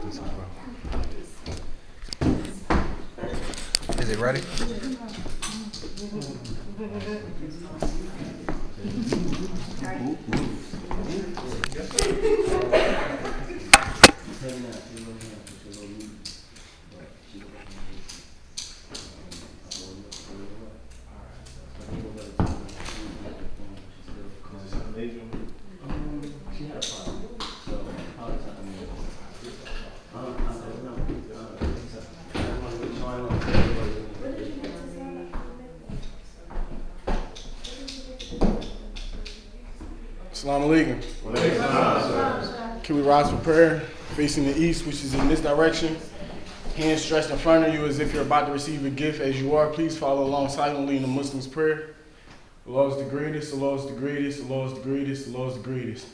Is it ready? Assalamu alaikum. Can we rise for prayer? Facing the east, which is in this direction. Hands stretched in front of you as if you're about to receive a gift. As you are, please follow along silently in the Muslim's prayer. Allah is the greatest, Allah is the greatest, Allah is the greatest, Allah is the greatest.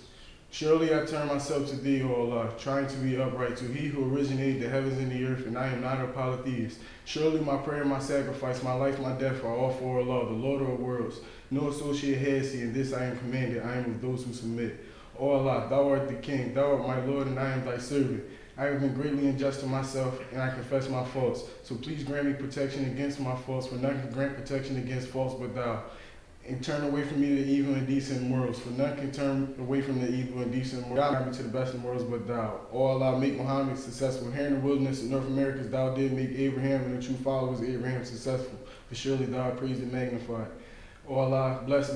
Surely I turn myself to thee, O Allah, trying to be upright to he who originated the heavens and the earth, and I am not a polytheist. Surely my prayer, my sacrifice, my life, my death are all for Allah, the Lord of the worlds. No associate has he, in this I am commanded, I am of those who submit. O Allah, thou art the King, thou art my Lord, and I am thy servant. I have been greatly unjust to myself, and I confess my faults. So please grant me protection against my faults, for none can grant protection against faults but thou. And turn away from me the evil and decent morals, for none can turn away from the evil and decent morals. God me to the best of morals but thou. O Allah, make Muhammad successful. Here in the wilderness of North America, as thou did make Abraham and the true followers of Abraham successful. For surely thou art praised and magnified. O Allah, bless the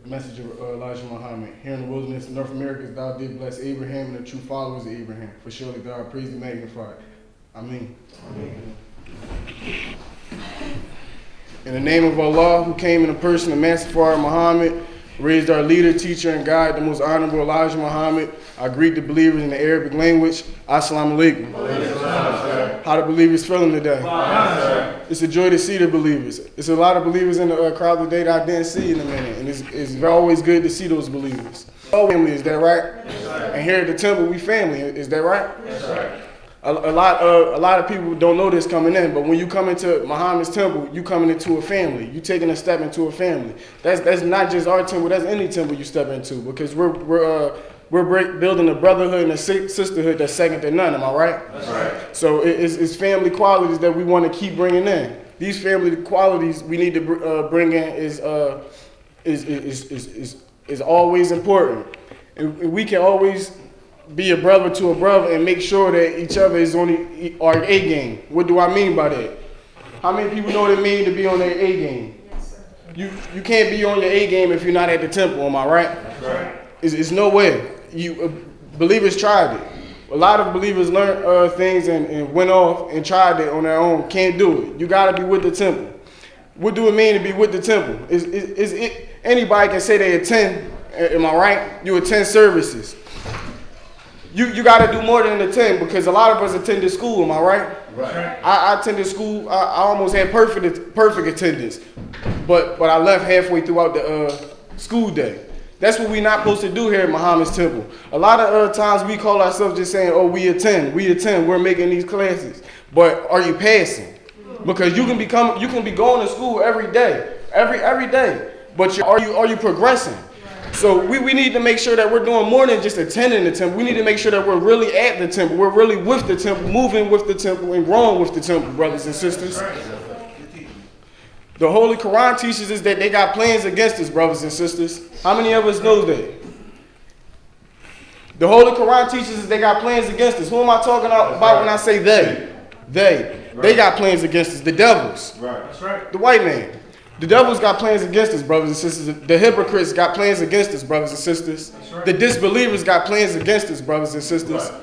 message of Elijah Muhammad. Here in the wilderness of North America, as thou did bless Abraham and the true followers of Abraham. For surely thou art praised and magnified. Ameen. Amen. In the name of Allah, who came in the person of Master Muhammad, raised our leader, teacher, and guide, the most honorable Elijah Muhammad, I greet the believers in the Arabic language. Assalamu alaikum. How the believers feeling today? It's a joy to see the believers. It's a lot of believers in the crowd today that I didn't see in a minute, and it's always good to see those believers. Oh, family, is that right? And here at the temple, we family. Is that right? A lot of people don't know this coming in, but when you come into Muhammad's temple, you coming into a family. You taking a step into a family. That's not just our temple. That's any temple you step into, because we're building a brotherhood and a sisterhood that's second to none. Am I right? That's right. So it's family qualities that we want to keep bringing in. These family qualities we need to bring in is always important, and we can always be a brother to a brother and make sure that each other is on our A game. What do I mean by that? How many people know what it means to be on their A game? Yes, sir. You can't be on your A game if you're not at the temple, am I right? That's right. It's no way. Believers tried it. A lot of believers learned things and went off and tried it on their own. Can't do it. You gotta be with the temple. What do it mean to be with the temple? Anybody can say they attend, am I right? You attend services. You got to do more than attend, because a lot of us attended school, am I right? Right. I attended school. I almost had perfect attendance, but I left halfway throughout the school day. That's what we're not supposed to do here at Muhammad's temple. A lot of times we call ourselves just saying, "Oh, we attend, we're making these classes." But are you passing? Because you can be going to school every day, every day. But are you progressing? So we need to make sure that we're doing more than just attending the temple. We need to make sure that we're really at the temple. We're really with the temple, moving with the temple, and growing with the temple, brothers and sisters. The Holy Quran teaches us that they got plans against us, brothers and sisters. How many of us know that? The Holy Quran teaches us they got plans against us. Who am I talking about when I say they? They got plans against us. The devils. That's right. The white man. The devil's got plans against us, brothers and sisters. The hypocrites got plans against us, brothers and sisters. Right. The disbelievers got plans against us, brothers and sisters. Right.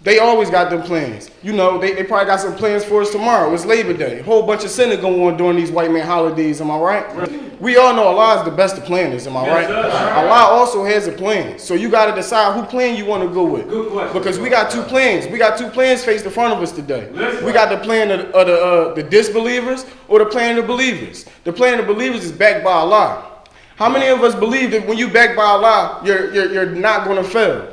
They always got them plans. You know, they probably got some plans for us tomorrow. It's Labor Day. A whole bunch of sinning going on during these white man holidays, am I right? We all know Allah is the best of planners, am I right? Allah also has a plan. So you got to decide who plan you want to go with. Good question. Because we got two plans. We got two plans faced in front of us today. We got the plan of the disbelievers or the plan of the believers. The plan of the believers is backed by Allah. How many of us believe that when you backed by Allah, you're not going to fail?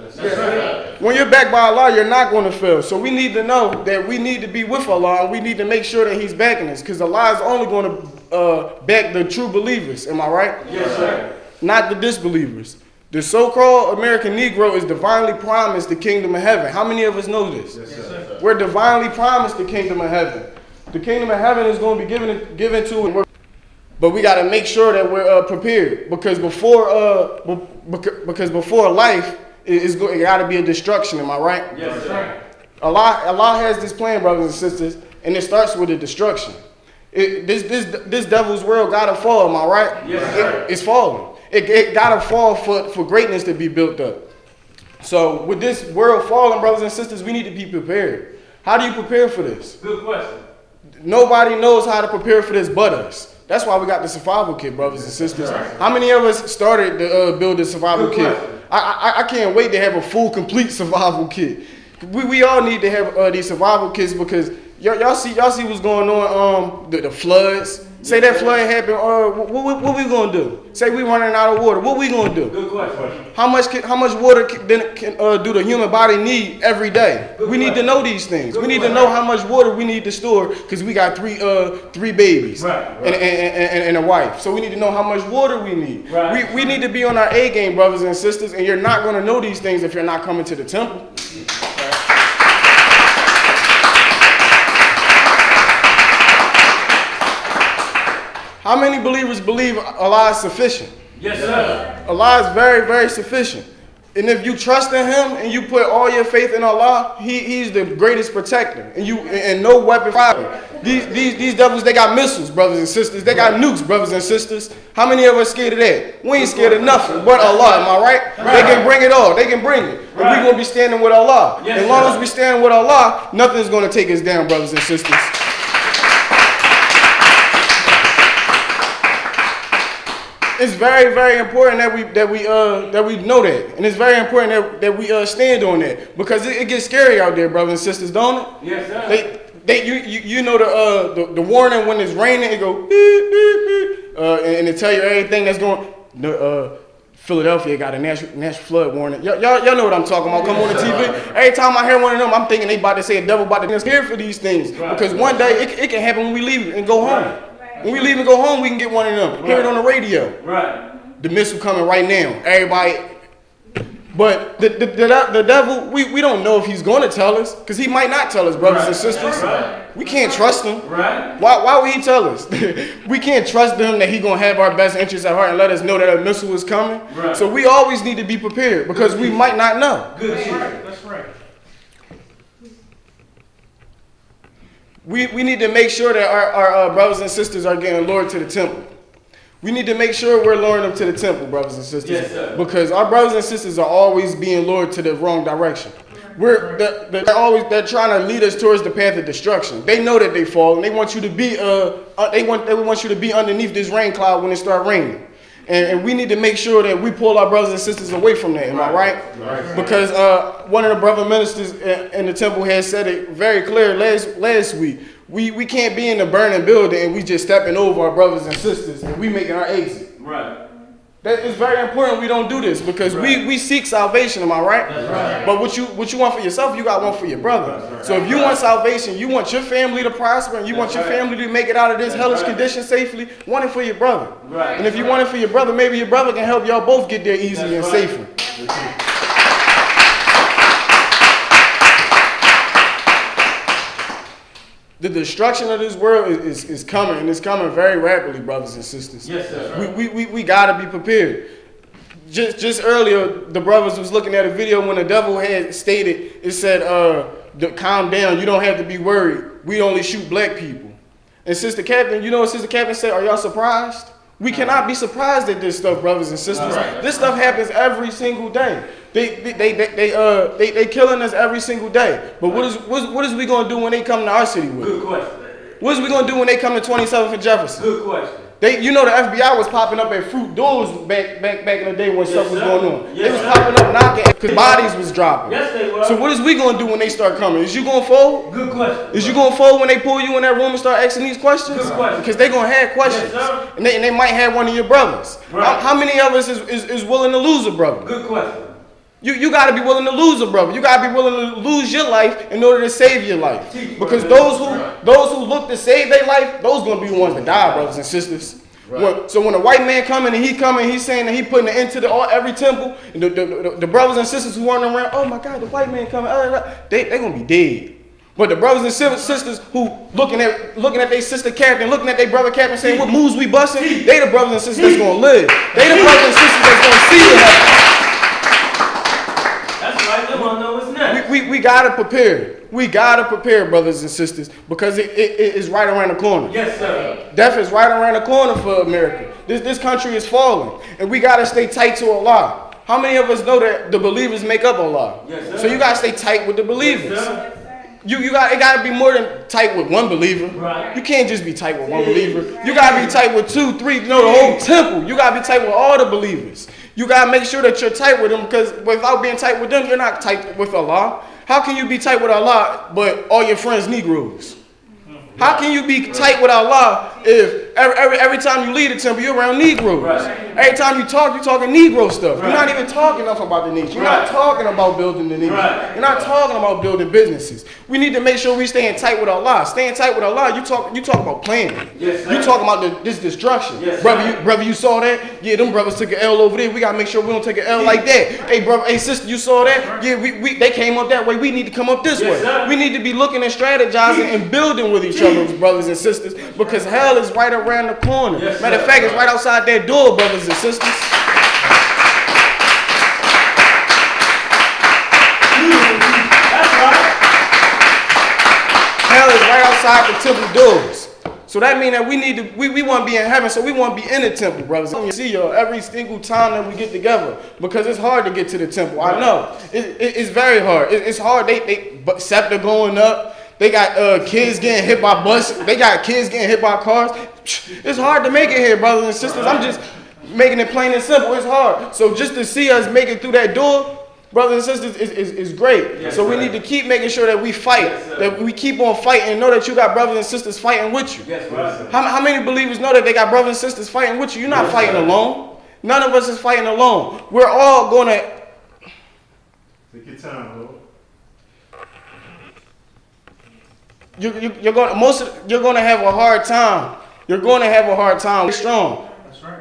When you're backed by Allah, you're not going to fail. So we need to know that we need to be with Allah, and we need to make sure that He's backing us, because Allah is only going to back the true believers. Am I right? Yes, sir. Not the disbelievers. The so-called American Negro is divinely promised the kingdom of heaven. How many of us know this? Yes, sir. We're divinely promised the kingdom of heaven. The kingdom of heaven is going to be given to, but we got to make sure that we're prepared, because before life it got to be a destruction. Am I right? Yes, sir. Allah has this plan, brothers and sisters, and it starts with a destruction. This devil's world got to fall. Am I right? Yes, sir. It's falling. It got to fall for greatness to be built up. So with this world falling, brothers and sisters, we need to be prepared. How do you prepare for this? Good question. Nobody knows how to prepare for this but us. That's why we got the survival kit, brothers and sisters. How many of us started to build the survival kit? I can't wait to have a full, complete survival kit. We all need to have these survival kits, because y'all see what's going on. The floods. Say that flood happened. What we gonna do? Say we running out of water. What we gonna do? Good question. How much water can do the human body need every day? We need to know these things. We need to know how much water we need to store, because we got three babies and a wife. So we need to know how much water we need. We need to be on our A game, brothers and sisters. And you're not gonna know these things if you're not coming to the temple. How many believers believe Allah is sufficient? Yes, sir. Allah is very, very sufficient. And if you trust in Him and you put all your faith in Allah, He's the greatest protector. And no weapon fire. These devils, they got missiles, brothers and sisters. They got nukes, brothers and sisters. How many of us scared of that? We ain't scared of nothing but Allah. Am I right? They can bring it all. They can bring it. And we're going to be standing with Allah. As long as we stand with Allah, nothing's going to take us down, brothers and sisters. It's very, very important that we know that, and it's very important that we stand on that, because it gets scary out there, brothers and sisters, don't it? Yes, sir. You know the warning when it's raining, it go beep, beep, beep, and it tell you everything that's going. Philadelphia got a national flood warning. Y'all know what I'm talking about. Come on the TV. Every time I hear one of them, I'm thinking they about to say a devil about to scare for these things, because one day it can happen when we leave and go home. When we leave and go home, we can get one of them. Hear it on the radio. Right. The missile coming right now. Everybody. But the devil, we don't know if he's going to tell us, because he might not tell us, brothers and sisters. We can't trust him. Why would he tell us? We can't trust him that he's going to have our best interests at heart and let us know that a missile is coming. So we always need to be prepared, because we might not know. That's right. We need to make sure that our brothers and sisters are getting lured to the temple. We need to make sure we're luring them to the temple, brothers and sisters. Yes, sir. Because our brothers and sisters are always being lured to the wrong direction. They're trying to lead us towards the path of destruction. They know that they fall, and they want you to be they want you to be underneath this rain cloud when it starts raining. And we need to make sure that we pull our brothers and sisters away from that. Am I right? Because one of the brother ministers in the temple had said it very clear last week. We can't be in the burning building and we just stepping over our brothers and sisters and we making our exit. Right. That is very important we don't do this, because we seek salvation, am I right? That's right. But what you want for yourself, you got one for your brother. So if you want salvation, you want your family to prosper, and you want your family to make it out of this hellish condition safely, want it for your brother. Right. And if you want it for your brother, maybe your brother can help y'all both get there easier and safer. The destruction of this world is coming, and it's coming very rapidly, brothers and sisters. Yes, sir. We gotta be prepared. Just earlier, the brothers was looking at a video when the devil had stated, it said, calm down, you don't have to be worried. We only shoot black people. And Sister Captain, you know what Sister Captain said? Are y'all surprised? We cannot be surprised at this stuff, brothers and sisters. This stuff happens every single day. They killing us every single day. But what is we gonna do when they come to our city with? Good question. What is we gonna do when they come to 27th and Jefferson? Good question. You know the FBI was popping up at fruit doors back in the day when stuff was going on. Yes, they was popping up knocking because bodies was dropping. Yes, they were. So what is we gonna do when they start coming? Is you gonna fold? Good question. Is you gonna fold when they pull you in that room and start asking these questions? Good question. Because they gonna have questions. Yes, sir. And they might have one of your brothers. Right. How many of us is willing to lose a brother? Good question. You got to be willing to lose a brother. You got to be willing to lose your life in order to save your life. Because those who look to save their life, those going to be the ones that die, brothers and sisters. Right. So when a white man coming and he's saying that he putting an end to every temple, and the brothers and sisters who running around, oh my God, the white man coming, they gonna be dead. But the brothers and sisters who looking at their sister captain, looking at their brother captain, saying what moves we busting, they the brothers and sisters that's gonna live. They the brothers and sisters that's gonna see it happen. That's right. They want to know what's next. We gotta prepare. We gotta prepare, brothers and sisters, because it is right around the corner. Yes, sir. Death is right around the corner for America. This country is falling, and we gotta stay tight to Allah. How many of us know that the believers make up Allah? Yes, sir. So you gotta stay tight with the believers. Yes, sir. It gotta be more than tight with one believer. Right. You can't just be tight with one believer. You gotta be tight with 2, 3, the whole temple. You gotta be tight with all the believers. You gotta make sure that you're tight with them, because without being tight with them, you're not tight with Allah. How can you be tight with Allah, but all your friends Negroes? How can you be tight with Allah if every time you leave the temple, you're around Negroes? Right. Every time you talk, you're talking Negro stuff. Right. You're not even talking enough about the nation. You're Right. not talking about building the nation. Right. You're not talking about building businesses. We need to make sure we staying tight with Allah. Staying tight with Allah, you talk about planning. Yes, sir. You talking about this destruction. Yes, brother, you saw that? Yeah, them brothers took an L over there. We gotta make sure we don't take an L like that. Hey, brother, hey, sister, you saw that? Yeah, they came up that way. We need to come up this Yes, way. sir. We need to be looking and strategizing and building with each other, brothers and sisters, because hell is right around the corner. Yes, Matter of sir. fact, it's right outside that door, brothers and sisters. That's right. Hell is right outside the temple doors. So that means that we want to be in heaven, so we want to be in the temple, brothers. You see y'all every single time that we get together, because it's hard to get to the temple. I know. It's very hard. It's hard. Scepter going up. They got kids getting hit by buses. They got kids getting hit by cars. It's hard to make it here, brothers and sisters. I'm just making it plain and simple. It's hard. So just to see us make it through that door, brothers and sisters, is great. Yes, so we sir. need to keep making sure that we fight, Yes, sir. that we keep on fighting, and know that you got brothers and sisters fighting with you. Yes, sir. How many believers know that they got brothers and sisters fighting with you? You're not Yes, fighting sir. alone. None of us is fighting alone. We're all going to... Take your time, Lord. You're going to have a hard time. You're going to have a hard time. We're strong. That's right.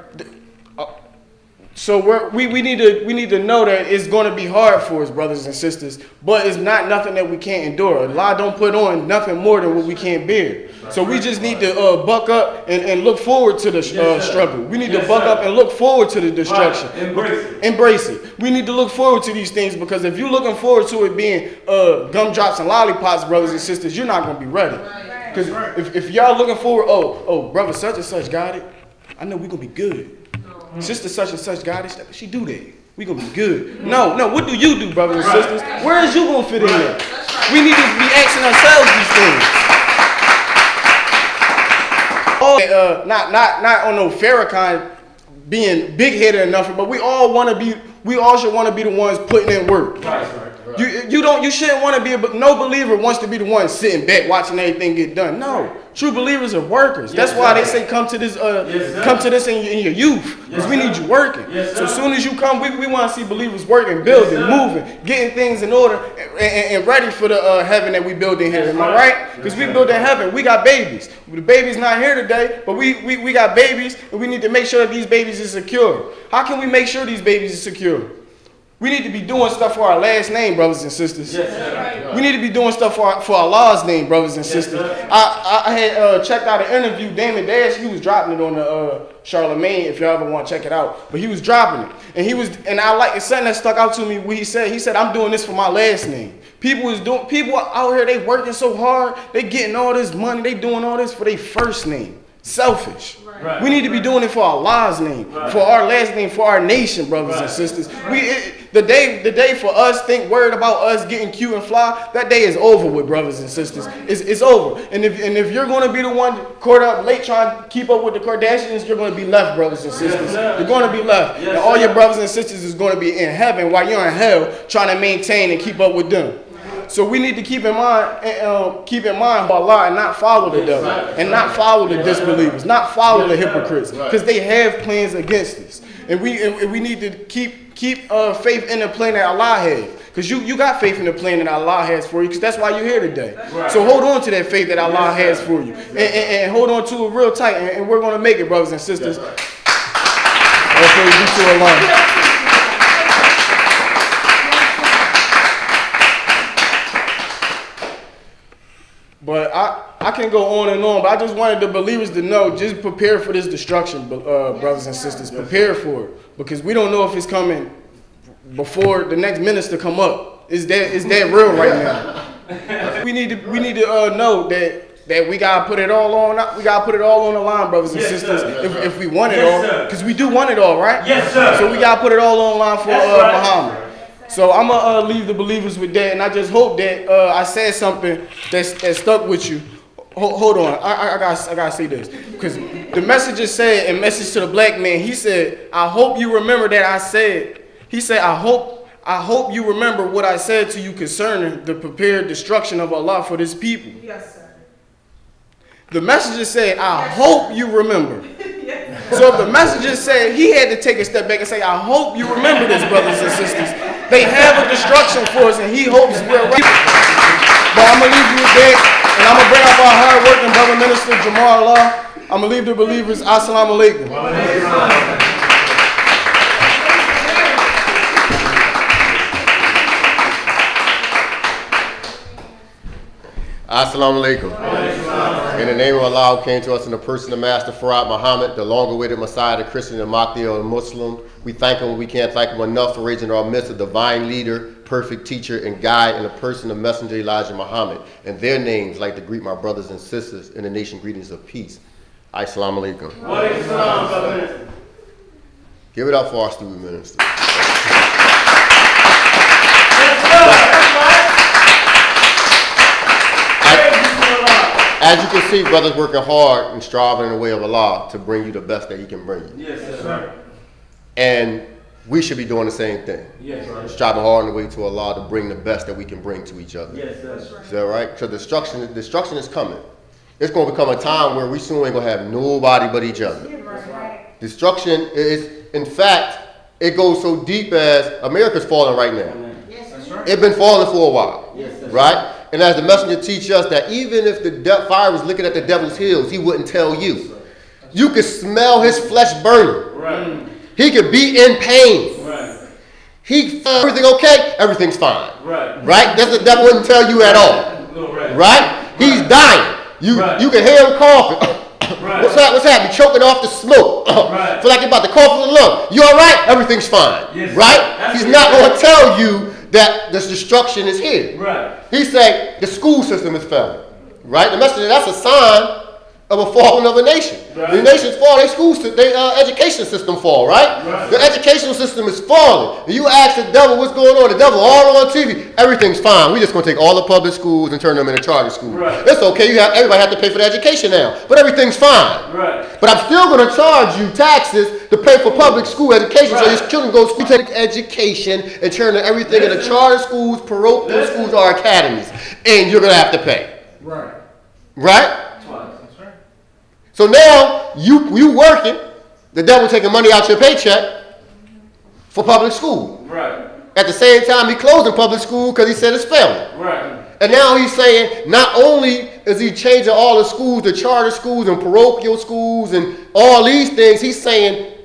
So we need to know that it's going to be hard for us, brothers and sisters, but it's not nothing that we can't endure. Allah don't put on nothing more than what we can't bear. So we just need to buck up and look forward to the struggle. We need to buck up and look forward to the destruction. Right. Embrace it. Embrace it. We need to look forward to these things, because if you're looking forward to it being gumdrops and lollipops, brothers and sisters, you're not going to be ready. Because if y'all looking forward, oh, brother such and such got it, I know we're going to be good. Sister such and such got it, she do that. We gonna be good. No, what do you do, brothers and sisters? Where is you gonna fit in there? We need to be asking ourselves these things. Not on no Farrakhan being big-headed enough, but we all should want to be the ones putting in work. You shouldn't want to be no believer wants to be the one sitting back watching everything get done. No, true believers are workers. That's why they say come to this in your youth, because we need you working. So as soon as you come, we want to see believers working, building, moving, getting things in order, and ready for the heaven that we building here. Am I right? Because we building heaven. We got babies. The baby's not here today, but we got babies, and we need to make sure that these babies are secure. How can we make sure these babies are secure? We need to be doing stuff for our last name, brothers and sisters. Yes, sir. We need to be doing stuff for Allah's name, brothers and sisters. sir. I had checked out an interview. Damon Dash, he was dropping it on the Charlemagne, if y'all ever want to check it out. But he was dropping it. And I like it's something that stuck out to me when he said, I'm doing this for my last name. People out here, they working so hard, they getting all this money, they doing all this for their first name. Selfish. Right. We need to be doing it for Allah's name, for our last name, for our nation, brothers and sisters. The day for us worried about us getting cute and fly, that day is over with, brothers and sisters. It's over. And if you're going to be the one caught up late trying to keep up with the Kardashians, you're going to be left, brothers and sisters. You're going to be left. And all your brothers and sisters is going to be in heaven while you're in hell trying to maintain and keep up with them. So we need to keep in mind Allah and not follow the devil, and not follow the disbelievers, not follow the hypocrites, because they have plans against us. And we need to keep faith in the plan that Allah has. Because you got faith in the plan that Allah has for you, because that's why you're here today. Right. So hold on to that faith that Allah Yes, has sir. for you. And hold on to it real tight, and we're going to make it, brothers and sisters. Yes, All praise be to Allah. But I can go on and on, but I just wanted the believers to know, just prepare for this destruction, brothers and sisters. Prepare for it, because we don't know if it's coming before the next minister come up. It's that real right now. We need to know that we gotta put it all on. We gotta put it all on the line, brothers and Yes, sisters. sir. If we want it Yes, all, sir. because we do want it all, right? Yes, sir. So we gotta put it all on the line for That's right. Muhammad. So I'm gonna leave the believers with that, and I just hope that I said something that stuck with you. Hold on, I gotta say this, because the message said, a message to the black man. He said, "I hope you remember that I said." He said, "I hope you remember what I said to you concerning the prepared destruction of Allah for this people." Yes, sir. The message said, "I hope you remember." So if the messenger said, he had to take a step back and say, "I hope you remember this, brothers and sisters. They have a destruction for us, and he hopes we're right." But I'm going to leave you with that, and I'm going to bring up our hard-working brother minister, Jamal Allah. I'm going to leave the believers, Assalamu alaikum. Assalamu alaikum. In the name of Allah, who came to us in the person of Master Farad Muhammad, the long-awaited Messiah, the Christian, the Mahdi, and Muslim. We thank him. We can't thank him enough for raising our midst a divine leader, perfect teacher, and guide in the person of Messenger Elijah Muhammad. And their names, like to greet my brothers and sisters in the nation greetings of peace. Assalamu alaikum. Wa alaikum salam, brother minister. Give it up for our student minister. As you can see, brothers working hard and striving in the way of Allah to bring you the best that he can bring you. Yes, sir. And we should be doing the same thing. Yes, sir. Striving hard in the way to Allah to bring the best that we can bring to each other. Yes, sir. Is that right? So destruction is coming. It's going to become a time where we soon ain't going to have nobody but each other. Destruction is, in fact, it goes so deep as America's falling right now. It's been falling for a while. Yes, sir. Right? And as the messenger teaches us that even if the fire was looking at the devil's heels, he wouldn't tell you. You could smell his flesh burning. Right. He could be in pain. Right. Everything okay? Everything's fine. Right. Right? That's the devil wouldn't tell you at all. Right. Right? He's dying. You can hear him coughing. Right. What's happening? Choking off the smoke. Right. Feel like you're about to cough in the lung. You all right? Everything's fine. Yes, right? that's He's it. not going to tell you that this destruction is here. Right. He said the school system is failing. Right? The message that's a sign of a falling of a nation. Right. When the nations fall, their education system fall, right? The educational system is falling. And you ask the devil what's going on, the devil all on TV, everything's fine. We're just going to take all the public schools and turn them into charter schools. Right. It's okay, everybody have to pay for the education now, but everything's fine. Right. But I'm still going to charge you taxes to pay for public school education, so your children go to school, take education, and turn everything into charter schools, parochial schools, or academies, and you're going to have to pay. Right. Right? Twice. So now you working, the devil taking money out your paycheck for public school. Right. At the same time, he closing public school because he said it's failing. Right. And now he's saying not only is he changing all the schools to charter schools and parochial schools and all these things, he's saying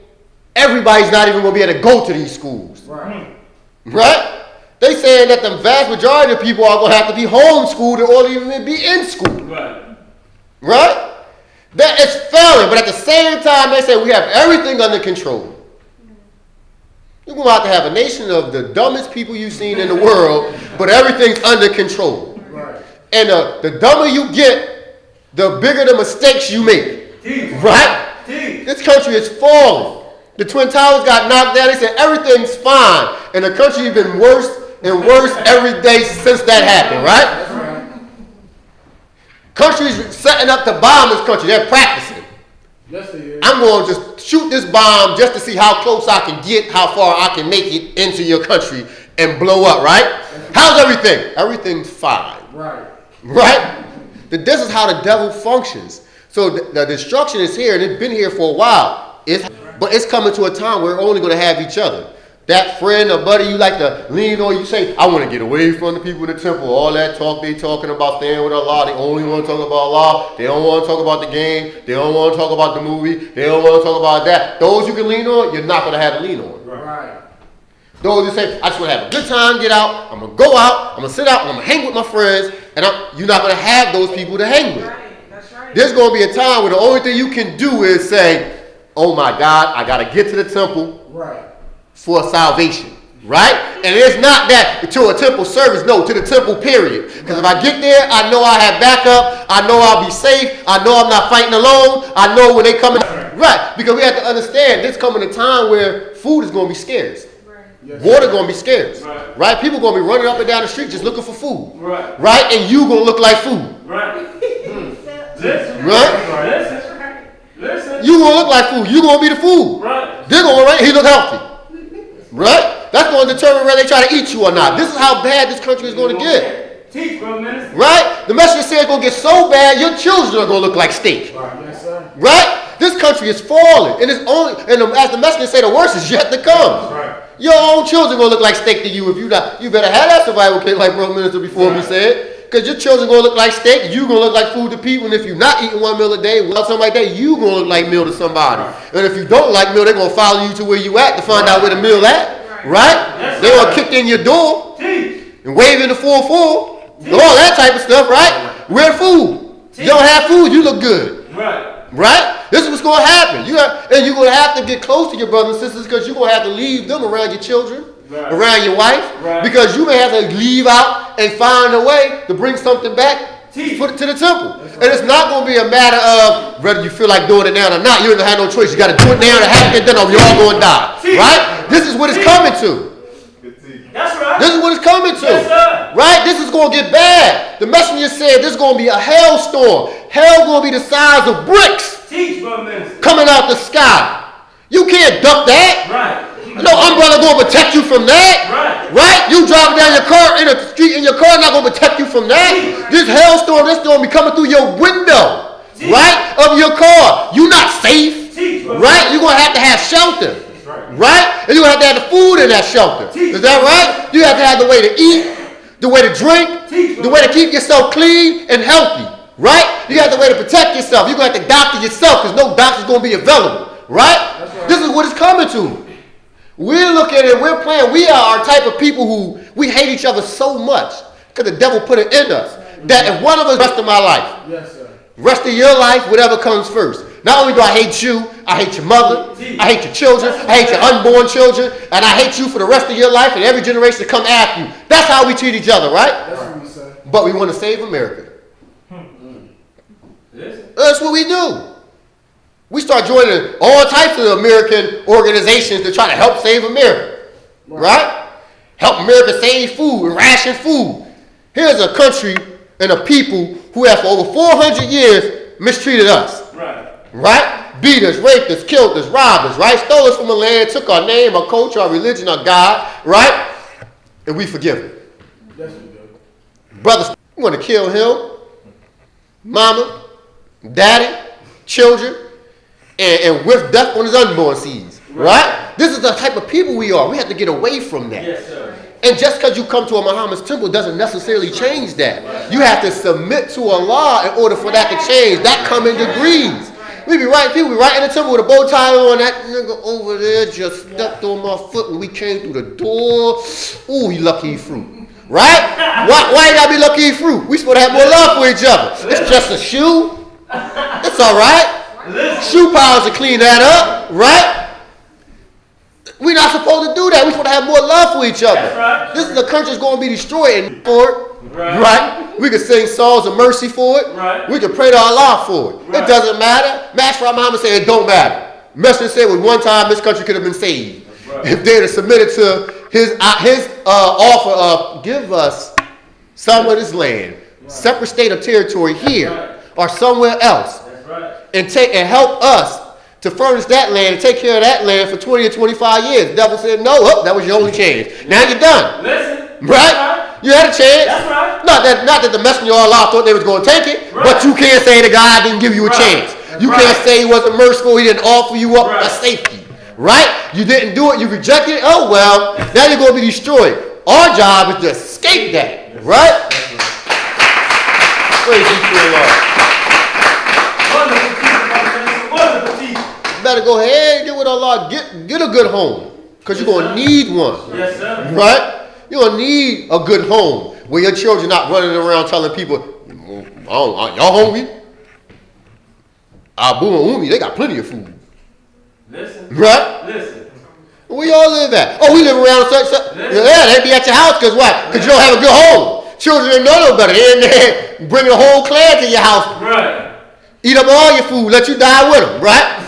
everybody's not even going to be able to go to these schools. Right. Right? They saying that the vast majority of people are going to have to be homeschooled in order to even be in school. Right. Right? That is failing, but at the same time, they say we have everything under control. You're going to have to have a nation of the dumbest people you've seen in the world, but everything's under control. Right. And the dumber you get, the bigger the mistakes you make. Teeth. Right? Teeth. This country is falling. The Twin Towers got knocked down. They said everything's fine. And the country's been worse and worse every day since that happened, right? Countries setting up to bomb this country. They're practicing. Yes, they is. I'm going to just shoot this bomb just to see how close I can get, how far I can make it into your country and blow up, right? How's everything? Everything's fine. Right. Right? This is how the devil functions. So the destruction is here, and it's been here for a while. But it's coming to a time where we're only going to have each other. that friend or buddy you like to lean on, you say, I want to get away from the people in the temple. All that talk they talking about staying with Allah, they only want to talk about Allah. They don't want to talk about the game. They don't want to talk about the movie. They don't want to talk about that. Those you can lean on, you're not going to have to lean on. Right. Those that say, I just want to have a good time, get out. I'm going to go out. I'm going to sit out. I'm going to hang with my friends. And you're not going to have those people to hang with. Right. That's right. There's going to be a time where the only thing you can do is say, oh my God, I got to get to the temple Right. for salvation. Right? And it's not that to a temple service, no, to the temple period. Because if I get there, I know I have backup. I know I'll be safe. I know I'm not fighting alone. I know when they come in. Right. Because we have to understand there's coming a time where food is going to be scarce. Yes, Water going to be scarce. Right. Right? People going to be running up and down the street just looking for food. Right. Right? And you going to look like food. Right. Listen. Right? Listen. Listen. You going to look like food. You going to be the food. Right. They're going to, he look healthy. Right? That's going to determine whether they try to eat you or not. This is how bad this country is going to get. Teach, bro, minister. Right? The messenger said it's going to get so bad, your children are going to look like steak. Yes, sir. Right? This country is falling. And it's only, as the messenger said, the worst is yet to come. Right. Your own children going to look like steak to you if you not. You better have that survival kit like bro minister before me said. Because your children going to look like steak. You going to look like food to people. And if you're not eating one meal a day, well, something like that, you going to look like meal to somebody. And if you don't like meal, they're going to follow you to where you at to find out where the meal at. Right? Yes, They gonna kick in your door Teach. and wave in the 4-4, all that type of stuff, right? Where food? You don't have food, you look good. Right. Right? This is what's gonna happen. And you're gonna have to get close to your brothers and sisters because you're gonna have to leave them around your children, Right. around your wife, Right. because you may have to leave out and find a way to bring something back Teach. to the temple. And it's not going to be a matter of whether you feel like doing it now or not. You don't have no choice. You got to do it now to have to get done or you're all going to die. Teach. Right? This is what it's coming to. Good teach. That's right. This is what it's coming to. Yes, sir. Right? This is going to get bad. The messenger said there's going to be a hailstorm. Hell going to be the size of bricks Teach, brother minister. coming out the sky. You can't duck that. Right. No umbrella going to protect you from that. Right. Right? You driving down your car in the street in your car not going to protect you from that. This hailstorm, this storm be coming through your window. Teach. Right? Of your car. You not safe. Teach, brother. Right? You're going to have shelter. Right. Right? And you have to have the food in that shelter. Teach. Is that right? You have to have the way to eat, the way to drink, Teach, the way to keep yourself clean and healthy. Right? You have the way to protect yourself. You're going to have to doctor yourself because no doctor's going to be available. Right? This is what it's coming to. We're looking at it, we're playing. We are our type of people who we hate each other so much because the devil put it in us that if one of us, rest of my life, Yes, sir. rest of your life, whatever comes first. Not only do I hate you, I hate your mother, I hate your children, I hate your unborn children, and I hate you for the rest of your life and every generation to come after you. That's how we treat each other, right? That's what we say. But we want to save America. Listen. That's what we do. We start joining all types of American organizations to try to help save America. Right? Help America save food and ration food. Here's a country and a people who have for over 400 years mistreated us. Right. Right? Beat us, raped us, killed us, robbed us, right? Stole us from a land, took our name, our culture, our religion, our God, right? And we forgive him. Yes, we do. Brothers, you want to kill him, mama, daddy, children, and with death on his unborn seeds, right? This is the type of people we are. We have to get away from that. Yes, sir. And just because you come to a Muhammad's temple doesn't necessarily change that. You have to submit to Allah in order for that to change. That come in degrees. We be right, people be right in the temple with a bow tie on. That nigga over there just stepped on my foot when we came through the door. Ooh, he lucky he fruit. Right? Why you gotta be lucky he fruit? We supposed to have more love for each other. It's just a shoe. It's all right. Shoe polish to clean that up, right? We're not supposed to do that. We're supposed to have more love for each other. That's right. This is the country's going to be destroyed for it, Right. right? We can sing songs of mercy for it. Right. We can pray to Allah for it. Right. It doesn't matter. Master Muhammad said it don't matter. Messenger said with one time this country could have been saved Right. if they'd have submitted to his offer of give us some of this land, separate state of territory here Right. or somewhere else, That's right. and help us to furnish that land and take care of that land for 20 or 25 years. The devil said, no, that was your only chance. Now you're done. Listen. Right? You had a chance. That's right. Not that the messenger of Allah thought they was going to take it, Right. but you can't say that God didn't give you a Right. chance. That's You right. can't say he wasn't merciful, he didn't offer you up Right. a safety. Right? You didn't do it, you rejected it, oh well, now you're going to be destroyed. Our job is to escape that. Right? Praise you to the Lord. Wonderful teacher, brother minister. Wonderful teacher. You better go ahead and get with Allah. Get a good home. Because you're going to need one. Yes, sir. Right? You're going to need a good home where your children not running around telling people, y'all hungry? Abu and Umi, they got plenty of food. Listen. Right? Listen. Where y'all live at? Oh, we live around such. Yeah, they be at your house because what? Because you don't have a good home. Children didn't know no better. They in there bringing a whole clan to your house. Right. Eat up all your food, let you die with them, right?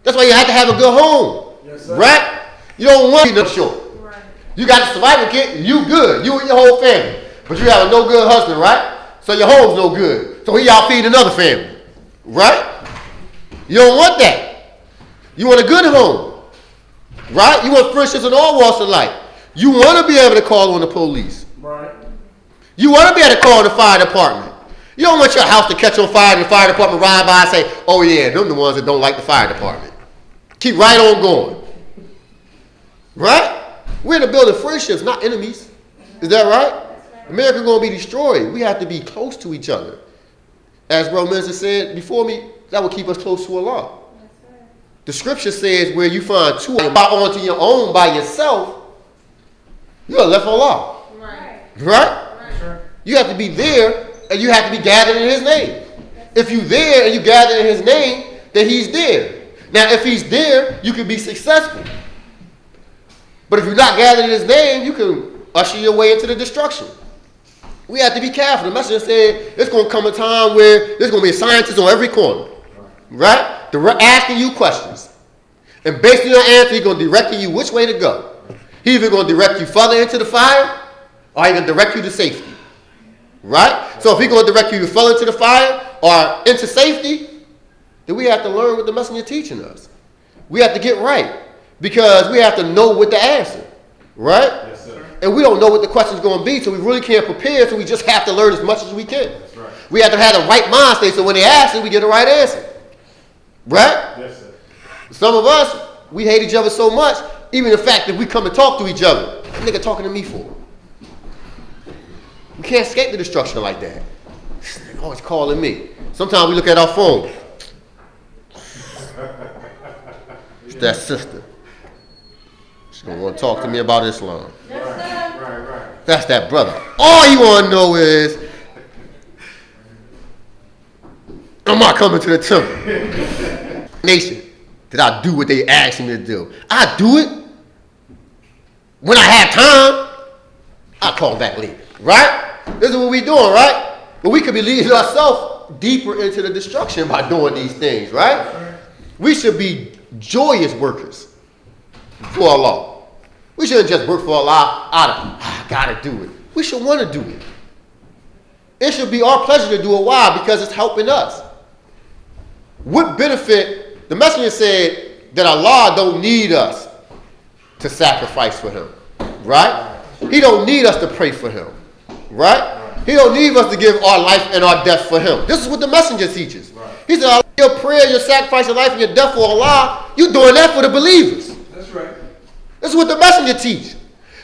That's why you have to have a good home. Yes, sir. Right? You don't want to be no short. Right. You got the survival kit, you good. You and your whole family. But you have a no good husband, right? So your home's no good. So he out feeding another family. Right? You don't want that. You want a good home. Right? You want friendships in all walks of life. You want to be able to call on the police. Right. You want to be able to call the fire department. You don't want your house to catch on fire and the fire department ride by and say, oh yeah, them the ones that don't like the fire department. Keep right on going. Right? We're to build friendships, not enemies. Is that right? America's going to be destroyed. We have to be close to each other. As Bro Minister said before me, that will keep us close to Allah. The scripture says where you find two onto your own by yourself, you're left Allah. Right. Right? Sure. You have to be there and you have to be gathered in his name. If you're there and you gather in his name, then he's there. Now, if he's there, you can be successful. But if you're not gathered in his name, you can usher your way into the destruction. We have to be careful. The messenger said there's going to come a time where there's going to be a scientist on every corner. Right? They're asking you questions. And based on your answer, he's going to direct you which way to go. He's either going to direct you further into the fire or he's going to direct you to safety. Right? So if he's going to direct you further into the fire or into safety, then we have to learn what the messenger is teaching us. We have to get right because we have to know what to answer. Right? Yes, sir. And we don't know what the question is going to be, so we really can't prepare, so we just have to learn as much as we can. That's right. We have to have the right mind state so when they ask it, we get the right answer. Right? Yes, sir. Some of us, we hate each other so much, even the fact that we come and talk to each other. What nigga talking to me for? We can't escape the destruction like that. This nigga always calling me. Sometimes we look at our phone. It's that sister. She's going to want to talk to me about Islam. Right. That's that brother. All you want to know is, am I coming to the temple? Nation, did I do what they asked me to do? I do it. When I have time, I'll call back later. Right? This is what we doing, right? But we could be leading ourselves deeper into the destruction by doing these things, right? We should be joyous workers for Allah. We shouldn't just work for Allah out of, I gotta do it. We should want to do it. It should be our pleasure to do it. Why? Because it's helping us. What benefit? The messenger said that Allah don't need us to sacrifice for him. Right? He don't need us to pray for him. Right? He don't need us to give our life and our death for him. This is what the messenger teaches. He said, your prayer, your sacrifice, your life, and your death for Allah, you're doing that for the believers. That's right. This is what the messenger teaches.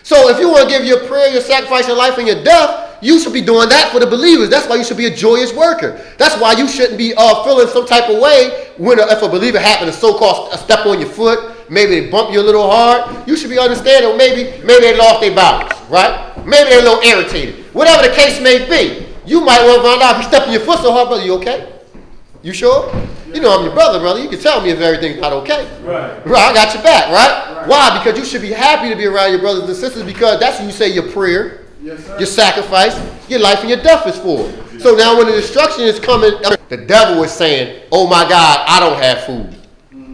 So if you want to give your prayer, your sacrifice, your life, and your death, you should be doing that for the believers. That's why you should be a joyous worker. That's why you shouldn't be feeling some type of way when if a believer happens to so-called step on your foot, maybe they bump you a little hard. You should be understanding maybe they lost their balance, right? Maybe they're a little irritated. Whatever the case may be, you might want to find out if you step on your foot so hard, brother, you okay? You sure? You know I'm your brother. You can tell me if everything's not okay. Right. Right, I got your back, right? Why? Because you should be happy to be around your brothers and sisters because that's when you say your prayer, Yes, sir. your sacrifice, your life and your death is for. So now when the destruction is coming, the devil is saying, oh my God, I don't have food.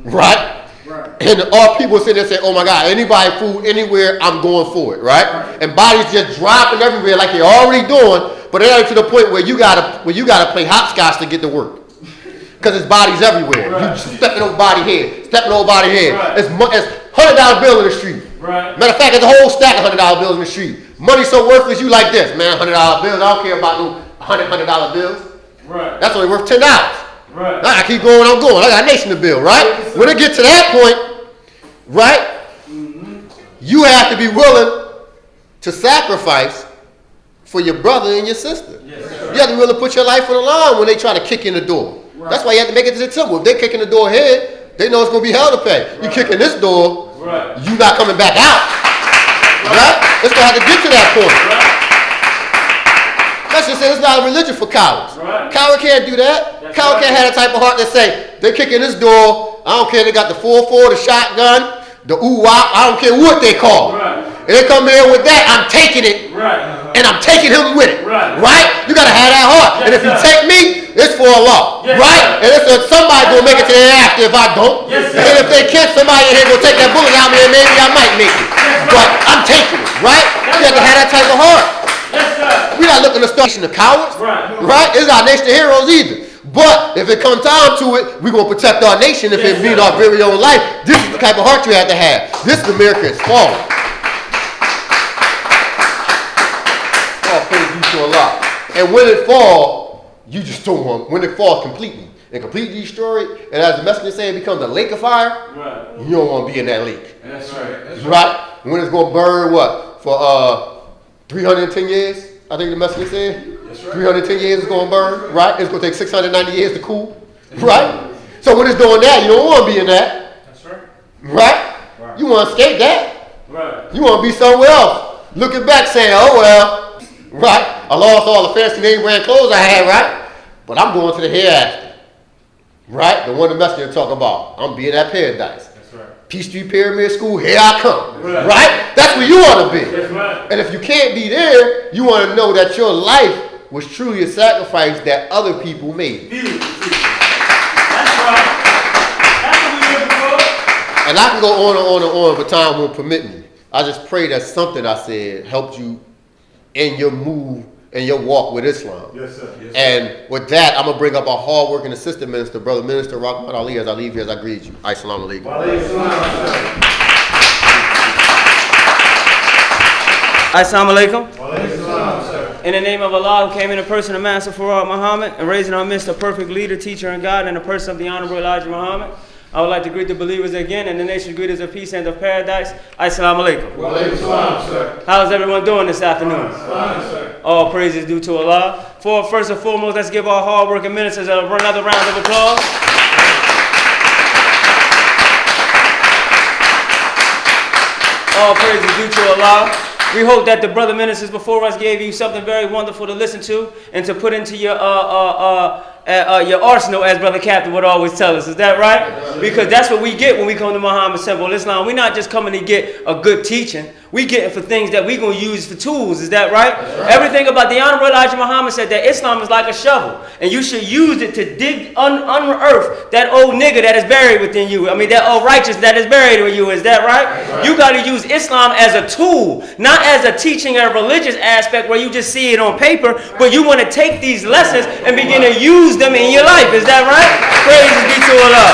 Right? Right. And all people sit there and say, oh my God, anybody food anywhere, I'm going for it, right? And bodies just dropping everywhere like they're already doing, but they're to the point where you gotta play hopscotch to get to work. Because there's bodies everywhere. Right. You stepping over body here, stepping over body here. Right. It's $100 bill in the street. Right. Matter of fact, there's a whole stack of $100 bills in the street. Money so worthless, you like this, man, $100 bills. I don't care about no $100 bills. Right. That's only worth $10. Right. I keep going, I'm going. I got a nation to build, right? When it gets to that point, right, you have to be willing to sacrifice for your brother and your sister. Yes, You have to really put your life on the line when they try to kick in the door. Right. That's why you have to make it to the temple. If they kick in the door here, they know it's going to be hell to pay. You kick in this door, Right. you not coming back out. Right? It's going to have to get to that point. Right. Let's just say it's not a religion for cowards. Right. Coward can't do that. That's Coward right. can't have the type of heart that say, they kick in this door, I don't care, they got the 4-4, the shotgun, the ooh-wop, I don't care what they call it. Right. And they come in with that, I'm taking it, Right. and I'm taking him with it. Right. You gotta have that heart. Yes, and if you sir. take me, it's for Allah. Yes, right? sir. And it's somebody gonna make it to the after if I don't. Yes, sir. And if they can't, somebody in here gonna take that bullet out of me and maybe I might make it. Yes, But right. I'm taking it, right? You have to right. have that type of heart. Yes, sir. We're not looking to start nation of cowards. Right. Right? It's not nation of heroes either. But if it comes time to it, we're going to protect our nation if Yes, it means sir. our very own life. This is the type of heart you have to have. This is America is falling. All praise be to Allah. And when it falls, you just don't want, when it falls completely and completely destroyed, and as the messenger said, it becomes a lake of fire, Right. you don't want to be in that lake. That's right. Right? When it's going to burn what? For 310 years, I think the messenger said. That's right. 310 years it's going to burn, right? It's going to take 690 years to cool, right? So when it's doing that, you don't want to be in that, That's right. right? You want to escape that. Right. You want to be somewhere else. Looking back saying, oh well, right? I lost all the fancy name brand clothes I had, right? But I'm going to the hereafter, right? The one the messenger talk about. I'm being at paradise. That's right. Peachtree Pyramid School, here I come, Right. right? That's where you want to be. That's right. And if you can't be there, you want to know that your life was truly a sacrifice that other people made. Beautiful. That's right. That's what we looking for. And I can go on and on and on, but time won't permit me. I just pray that something I said helped you in your move and your walk with Islam. Yes, sir. Yes, sir. And with that, I'm going to bring up our hard-working assistant minister, Brother Minister Al Ali, as I leave here, as I greet you. Assalamu alaikum. Assalamu alaikum. In the name of Allah, who came in the person of Master Farad Muhammad and raised in our midst a perfect leader, teacher, and God, in the person of the Honorable Elijah Muhammad, I would like to greet the believers again and the nation's greeters of peace and of paradise. Assalamu alaikum. How's everyone doing this afternoon? All praise is due to Allah. First and foremost, let's give our hard-working ministers another round of applause. All praise is due to Allah. We hope that the brother ministers before us gave you something very wonderful to listen to and to put into your arsenal, as Brother Captain would always tell us. Is that right? Because that's what we get when we come to Muhammad Simple Islam. We're not just coming to get a good teaching. We get it for things that we're going to use for tools. Is that right? Everything about the Honorable Elijah Muhammad said that Islam is like a shovel, and you should use it to dig, unearth that old nigger that is buried within you. I mean, that old righteous that is buried in you. Is that right? You got to use Islam as a tool, not as a teaching or religious aspect where you just see it on paper, but you want to take these lessons and begin to use them in your life. Is that right? Praise be to Allah.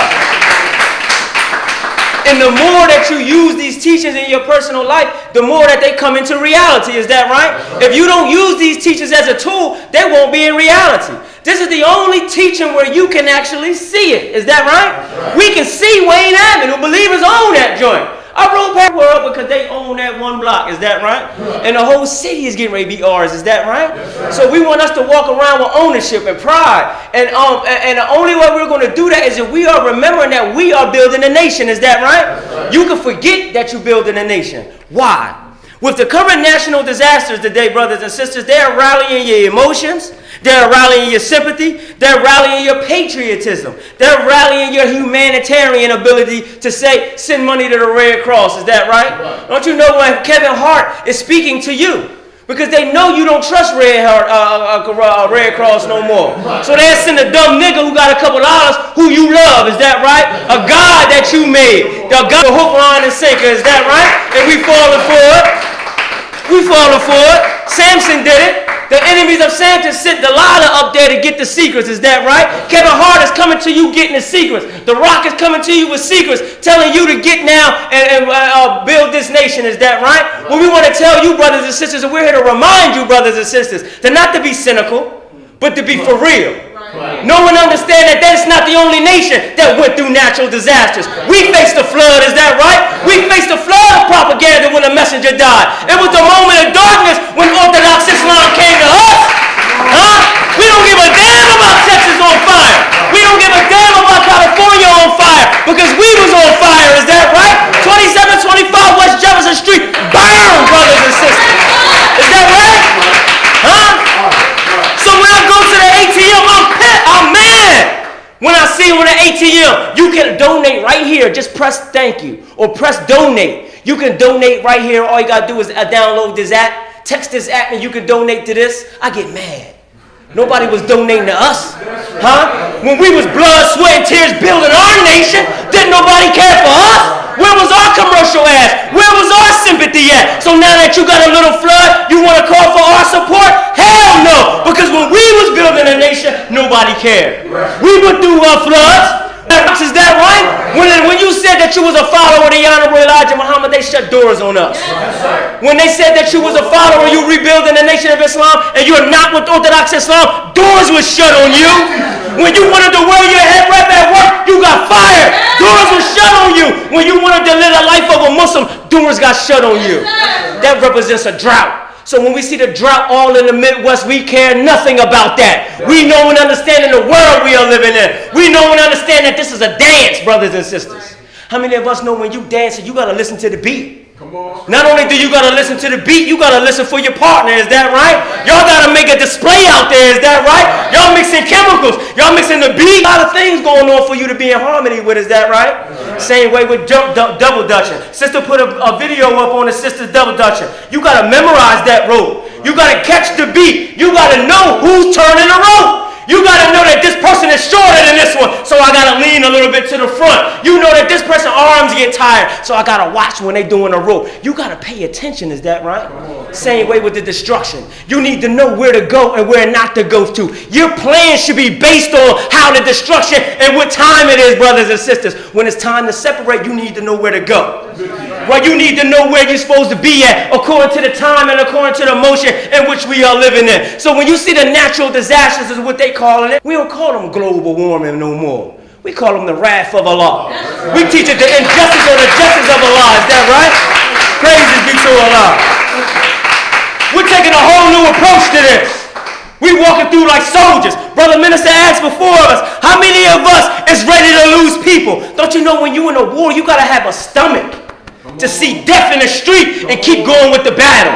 And the more that you use these teachings in your personal life, the more that they come into reality. Is that right? If you don't use these teachings as a tool, they won't be in reality. This is the only teaching where you can actually see it. Is that right? We can see Wayne Avenue. Believers own that joint. I rode past world because they own that one block. Is that right? And the whole city is getting ready to be ours. Is that right? So we want us to walk around with ownership and pride. And the only way we're going to do that is if we are remembering that we are building a nation. Is that right? You can forget that you're building a nation. Why? With the current national disasters today, brothers and sisters, they are rallying your emotions. They're rallying your sympathy. They're rallying your patriotism. They're rallying your humanitarian ability to say, send money to the Red Cross. Is that right? Don't you know when Kevin Hart is speaking to you? Because they know you don't trust Red Cross no more. So they'll send a dumb nigga who got a couple dollars who you love. Is that right? A God that you made. The God, hook, line, and sinker. Is that right? And we falling for it. We falling for it. Samson did it. The enemies of Samson sent Delilah up there to get the secrets. Is that right? Kevin Hart is coming to you getting the secrets. The Rock is coming to you with secrets, telling you to get now and build this nation. Is that right? Well, we want to tell you, brothers and sisters, and we're here to remind you, brothers and sisters, to not to be cynical, but to be for real. No one understands that that's not the only nation that went through natural disasters. We faced the flood, is that right? We faced the flood of propaganda when a messenger died. It was the moment of darkness when Orthodox Islam came to us. Huh? We don't give a damn about Texas on fire. We don't give a damn about California on fire because we was on fire, is that right? 2725 West Jefferson Street, burn, brothers and sisters. Is that right? Huh? So when I go to the ATM, I'm mad. When I see on the ATM, you can donate right here. Just press thank you or press donate. You can donate right here. All you got to do is download this app, text this app, and you can donate to this. I get mad. Nobody was donating to us. Huh? When we was blood, sweat, and tears building our nation, didn't nobody care for us? Where was our commercial at? Where was our sympathy at? So now that you got a little flood, you want to call for our support? Hell no! Because when we was building a nation, nobody cared. We went through floods. Is that right? When you said that you was a follower of the Honorable Elijah Muhammad, they shut doors on us. When they said that you was a follower, you rebuilding the nation of Islam, and you're not with Orthodox Islam, doors were shut on you. When you wanted to wear your head wrap at work, you got fired. Doors were shut on you. When you wanted to live the life of a Muslim, doors got shut on you. That represents a drought. So when we see the drought all in the Midwest, we care nothing about that. We know and understand in the world we are living in. We know and understand that this is a dance, brothers and sisters. How many of us know when you dance, you got to listen to the beat? Not only do you got to listen to the beat, you got to listen for your partner. Is that right? Y'all got to make a display out there. Is that right? Y'all mixing chemicals. Y'all mixing the beat. A lot of things going on for you to be in harmony with. Is that right? Same way with double dutching. Sister put a video up on the sister's double dutching. You got to memorize that rope. You got to catch the beat. You got to know who's turning the rope. You got to know that this person is shorter than this one, so I got to lean a little bit to the front. You know that this person's arms get tired, so I got to watch when they doing a rope. You got to pay attention, is that right? Same way with the destruction. You need to know where to go and where not to go to. Your plan should be based on how the destruction and what time it is, brothers and sisters. When it's time to separate, you need to know where to go. Well, you need to know where you're supposed to be at according to the time and according to the motion in which we are living in. So when you see the natural disasters is what they calling it, we don't call them global warming no more. We call them the wrath of Allah. We teach it the injustice or the justice of Allah. Is that right? Praises be to Allah. We're taking a whole new approach to this. We walking through like soldiers. Brother Minister asked before us, how many of us is ready to lose people? Don't you know when you in a war, you got to have a stomach to see death in the street and keep going with the battle?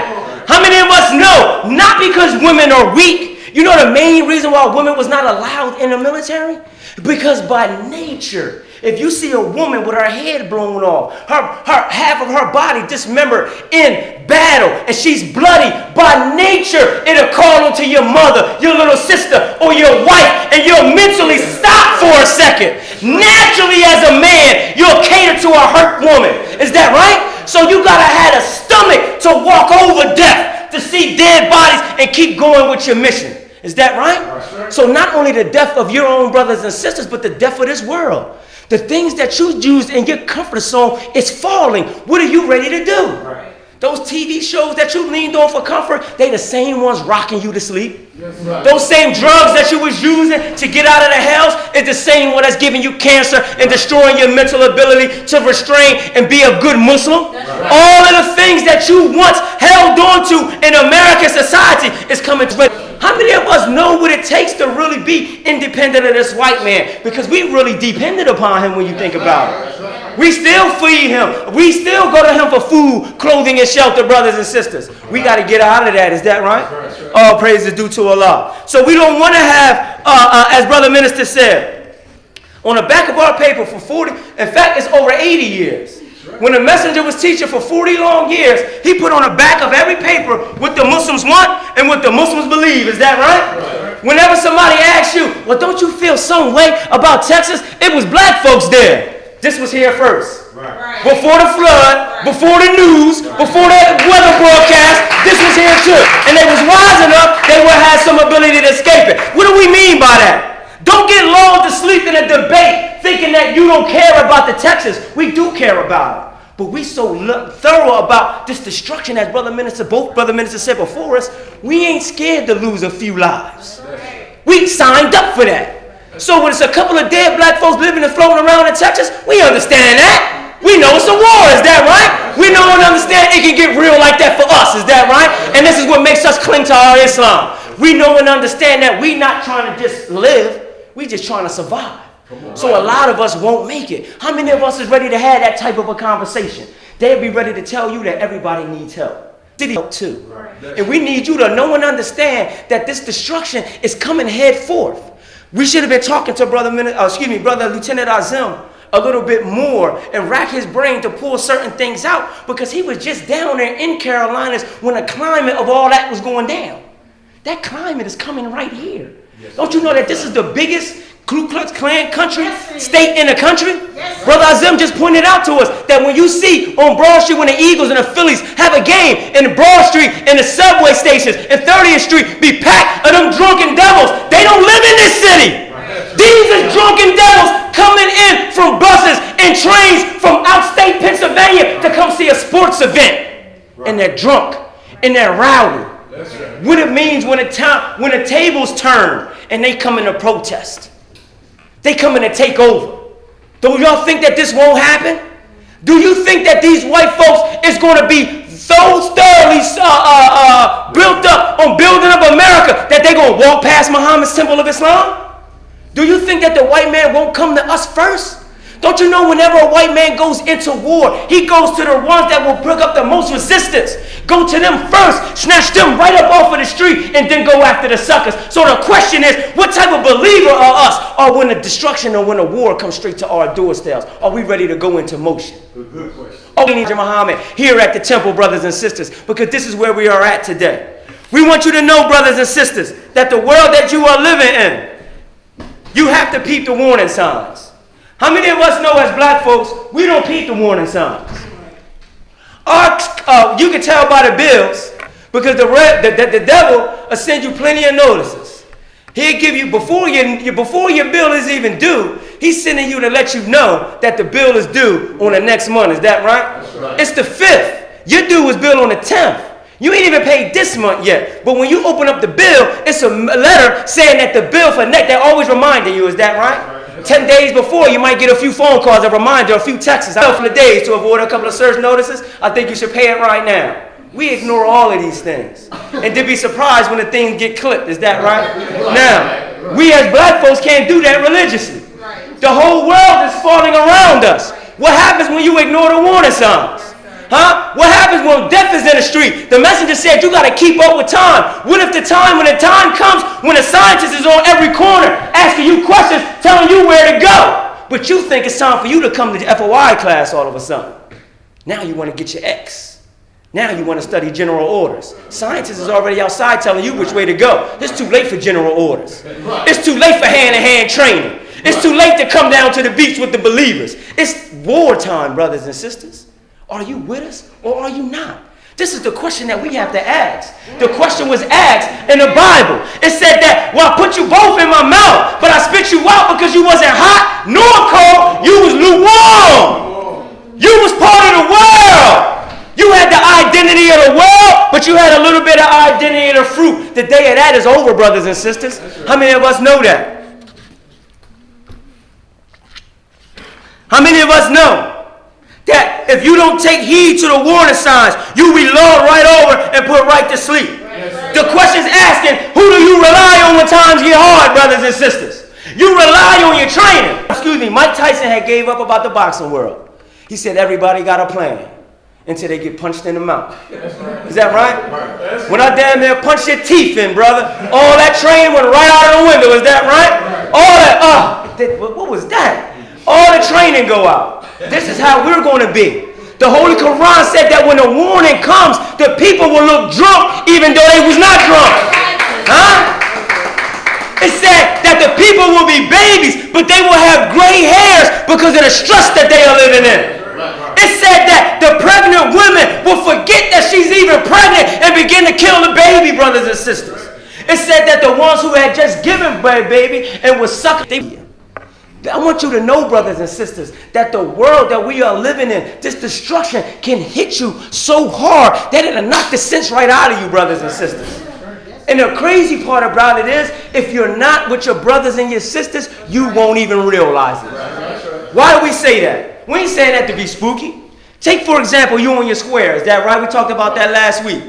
How many of us know, not because women are weak, you know the main reason why women was not allowed in the military? Because by nature, if you see a woman with her head blown off, her half of her body dismembered in battle, and she's bloody, by nature, it'll call onto your mother, your little sister, or your wife, and you'll mentally stop for a second. Naturally, as a man, you'll cater to a hurt woman. Is that right? So you gotta have a stomach to walk over death, to see dead bodies, and keep going with your mission. Is that right? So not only the death of your own brothers and sisters, but the death of this world. The things that you used in your comfort zone is falling. What are you ready to do? Right. Those TV shows that you leaned on for comfort, they the same ones rocking you to sleep. Yes, those same drugs that you was using to get out of the house is the same one that's giving you cancer and destroying your mental ability to restrain and be a good Muslim. Right. All of the things that you once held on to in American society is coming to. How many of us know what it takes to really be independent of this white man? Because we really depended upon him when you think about it. We still feed him. We still go to him for food, clothing, and shelter, brothers and sisters. We got to get out of that. Is that right? All praise is due to Allah. So we don't want to have, as Brother Minister said, on the back of our paper for 40, in fact, it's over 80 years. When the messenger was teaching for 40 long years, he put on the back of every paper what the Muslims want and what the Muslims believe. Is that right? Whenever somebody asks you, well, don't you feel some way about Texas? It was black folks there. This was here first. Right. Before the flood, before the news, before the weather broadcast, this was here too. And they was wise enough, they would have some ability to escape it. What do we mean by that? Don't get lulled to sleep in a debate thinking that you don't care about the Texas. We do care about it. But we so thorough about this destruction, as both Brother Minister said before us, we ain't scared to lose a few lives. We signed up for that. So when it's a couple of dead black folks living and floating around in Texas, we understand that. We know it's a war, is that right? We know and understand it can get real like that for us, is that right? And this is what makes us cling to our Islam. We know and understand that we not trying to just live, we just trying to survive. So a lot of us won't make it. How many of us is ready to have that type of a conversation? They'll be ready to tell you that everybody needs help. City help too. And we need you to know and understand that this destruction is coming head forth. We should have been talking to Brother Lieutenant Azim a little bit more and rack his brain to pull certain things out, because he was just down there in Carolinas when the climate of all that was going down. That climate is coming right here. Don't you know that this is the biggest Ku Klux Klan state in the country? Brother Azim just pointed out to us that when you see on Broad Street when the Eagles and the Phillies have a game, in Broad Street and the subway stations and 30th Street be packed of them drunken devils, they don't live in this city. These are drunken devils coming in from buses and trains from outstate Pennsylvania to come see a sports event. And they're drunk and they're rowdy. What it means when the tables turn and they come in to protest. They come in to take over. Do y'all think that this won't happen? Do you think that these white folks is going to be so thoroughly built up on building up America that they're going to walk past Muhammad's temple of Islam? Do you think that the white man won't come to us first? Don't you know whenever a white man goes into war, he goes to the ones that will bring up the most resistance. Go to them first, snatch them right up off of the street, and then go after the suckers. So the question is, what type of believer are us? Or when the destruction or when the war comes straight to our doorsteps, are we ready to go into motion? Good question. Oh, we need Muhammad here at the temple, brothers and sisters, because this is where we are at today. We want you to know, brothers and sisters, that the world that you are living in, you have to peep the warning signs. How many of us know as black folks, we don't peep the warning signs? You can tell by the bills, because the devil will send you plenty of notices. He'll give you, before your bill is even due, he's sending you to let you know that the bill is due on the next month. Is that right? That's right. It's the 5th. Your due was billed on the 10th. You ain't even paid this month yet. But when you open up the bill, it's a letter saying that the bill for next, they're always reminding you. Is that right? 10 days before, you might get a few phone calls, a reminder, a few texts. For the days to avoid a couple of search notices, I think you should pay it right now. We ignore all of these things. And to be surprised when the things get clipped. Is that right? Now, we as black folks can't do that religiously. The whole world is falling around us. What happens when you ignore the warning signs? Huh? What happens when death is in the street? The messenger said you got to keep up with time. What if when the time comes, when a scientist is on every corner asking you questions, telling you where to go, but you think it's time for you to come to the FOI class all of a sudden? Now you want to get your X. Now you want to study general orders. Scientists is already outside telling you which way to go. It's too late for general orders. It's too late for hand-to-hand training. It's too late to come down to the beach with the believers. It's wartime, brothers and sisters. Are you with us or are you not? This is the question that we have to ask. The question was asked in the Bible. It said that, well, I put you both in my mouth, but I spit you out because you wasn't hot nor cold. You was lukewarm. You was part of the world. You had the identity of the world, but you had a little bit of identity of the fruit. The day of that is over, brothers and sisters. How many of us know that? How many of us know that if you don't take heed to the warning signs, you'll be lulled right over and put right to sleep? The question's asking, who do you rely on when times get hard, brothers and sisters? You rely on your training. Mike Tyson had gave up about the boxing world. He said everybody got a plan until they get punched in the mouth. Is that right? When I damn near punched your teeth in, brother, all that training went right out of the window. Is that right? All that, what was that? All the training go out. This is how we're going to be. The Holy Quran said that when the warning comes, the people will look drunk even though they was not drunk. Huh? It said that the people will be babies, but they will have gray hairs because of the stress that they are living in. It said that the pregnant women will forget that she's even pregnant and begin to kill the baby, brothers and sisters. It said that the ones who had just given birth, baby, and was sucking. I want you to know, brothers and sisters, that the world that we are living in, this destruction can hit you so hard that it'll knock the sense right out of you, brothers and sisters. And the crazy part about it is, if you're not with your brothers and your sisters, you won't even realize it. Why do we say that? We ain't saying that to be spooky. Take, for example, you on your square. Is that right? We talked about that last week.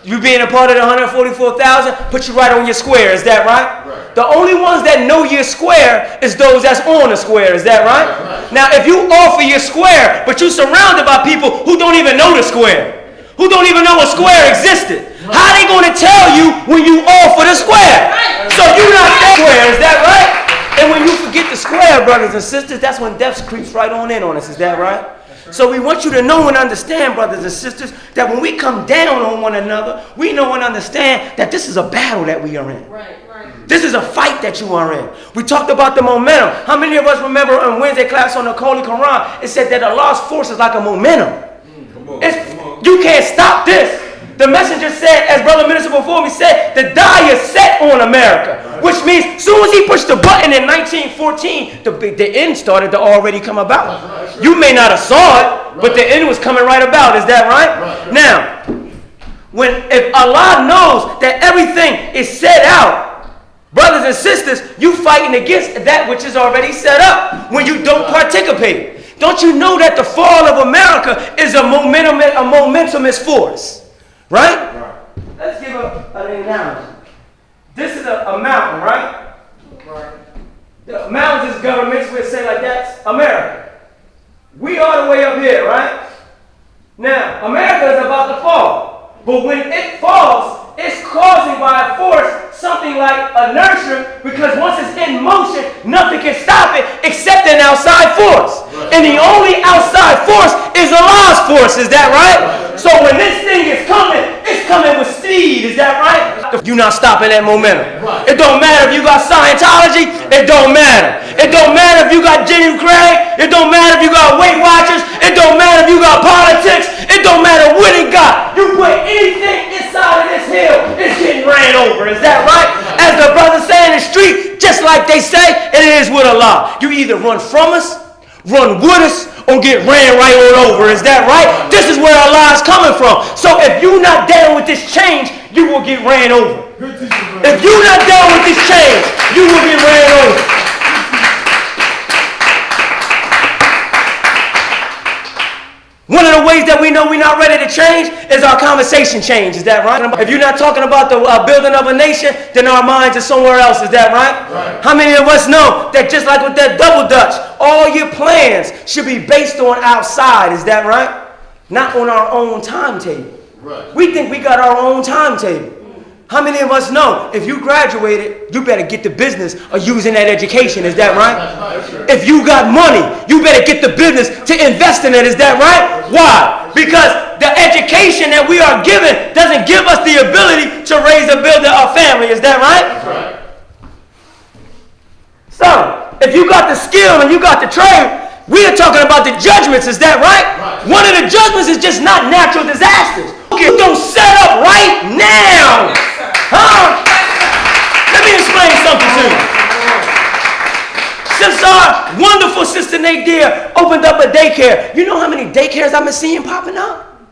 You being a part of the 144,000, put you right on your square. Is that right? The only ones that know your square is those that's on the square. Is that right? Now, if you offer your square, but you're surrounded by people who don't even know the square, who don't even know a square existed, how are they going to tell you when you offer the square? So you're not that square. Is that right? And when you forget the square, brothers and sisters, that's when death creeps right on in on us. Is that right? So we want you to know and understand, brothers and sisters, that when we come down on one another, we know and understand that this is a battle that we are in. This is a fight that you are in. We talked about the momentum. How many of us remember in Wednesday class on the Holy Quran, it said that Allah's force is like a momentum. You can't stop this. The messenger said, as Brother Minister before me said, the die is set on America. Which means as soon as he pushed the button in 1914, the end started to already come about. You may not have saw it, but the end was coming right about. Is that right? Now, if Allah knows that everything is set out, brothers and sisters, you fighting against that which is already set up when you don't participate. Don't you know that the fall of America is a momentumous force? Right? Let's give an analogy. This is a mountain, right? The mountains is governments, we'll say like that's America. We are the way up here, right? Now, America is about to fall. But when it falls, it's causing by a force something like inertia, because once it's in motion, nothing can stop it except an outside force. And the only outside force is Allah's force. Is that right? So when this thing is coming, it's coming with speed. Is that right? You're not stopping that momentum. It don't matter if you got Scientology. It don't matter. It don't matter if you got Jenny Craig. It don't matter if you got Weight Watchers. It don't matter if you got politics. It don't matter what it got. You put anything inside of this hill, it's getting ran over. Is that right? As the brothers say in the street, just like they say, it is with Allah. You either run from us, run with us, or get ran right on over. Is that right? This is where Allah is coming from. So if you're not down with this change, you will get ran over. If you're not down with this change, you will get ran over. One of the ways that we know we're not ready to change is our conversation change. Is that right? If you're not talking about the building of a nation, then our minds are somewhere else. Is that right? How many of us know that just like with that double dutch, all your plans should be based on outside? Is that right? Not on our own timetable. We think we got our own timetable. How many of us know if you graduated, you better get the business of using that education? Is that right? If you got money, you better get the business to invest in it. Is that right? Why? Because the education that we are given doesn't give us the ability to raise and build a family. Is that right? So, if you got the skill and you got the trade, we are talking about the judgments. Is that right? One of the judgments is just not natural disasters. Okay, don't set up right now. Huh? Let me explain something to you. Since our wonderful sister Nadia opened up a daycare, you know how many daycares I've been seeing popping up?